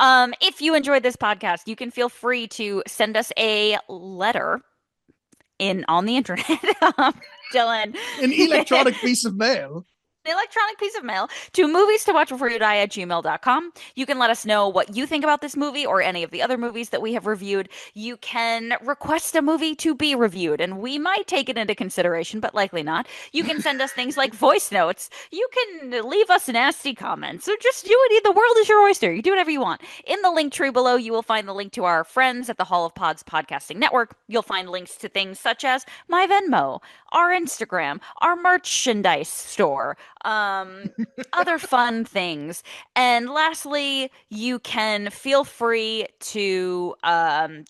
B: If you enjoyed this podcast, you can feel free to send us a letter on the internet, Dylan.
A: An electronic piece of mail.
B: An electronic piece of mail to movies-to-watch-before-you-die@gmail.com. You can let us know what you think about this movie or any of the other movies that we have reviewed. You can request a movie to be reviewed, and we might take it into consideration, but likely not. You can send us things like voice notes. You can leave us nasty comments. So just do it. The world is your oyster. You do whatever you want. In the link tree below, you will find the link to our friends at the Hall of Pods Podcasting Network. You'll find links to things such as my Venmo, our Instagram, our merchandise store, other fun things. And lastly, you can feel free to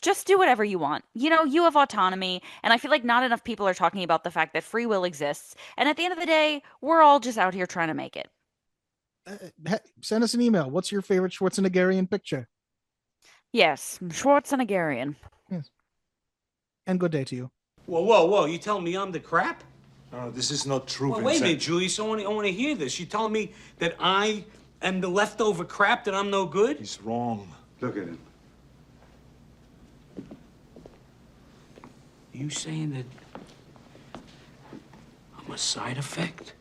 B: just do whatever you want. You know, you have autonomy, and I feel like not enough people are talking about the fact that free will exists. And at the end of the day, we're all just out here trying to make it.
A: Send us an email. What's your favorite Schwarzeneggarian picture?
B: Yes, Schwarzeneggarian.
A: Yes. And good day to you.
H: Whoa. You telling me I'm the crap?
L: No, this is not true,
H: Well, wait a minute, Julius. I want to hear this. You telling me that I am the leftover crap, that I'm no good?
L: He's wrong. Look at him.
H: You saying that I'm a side effect?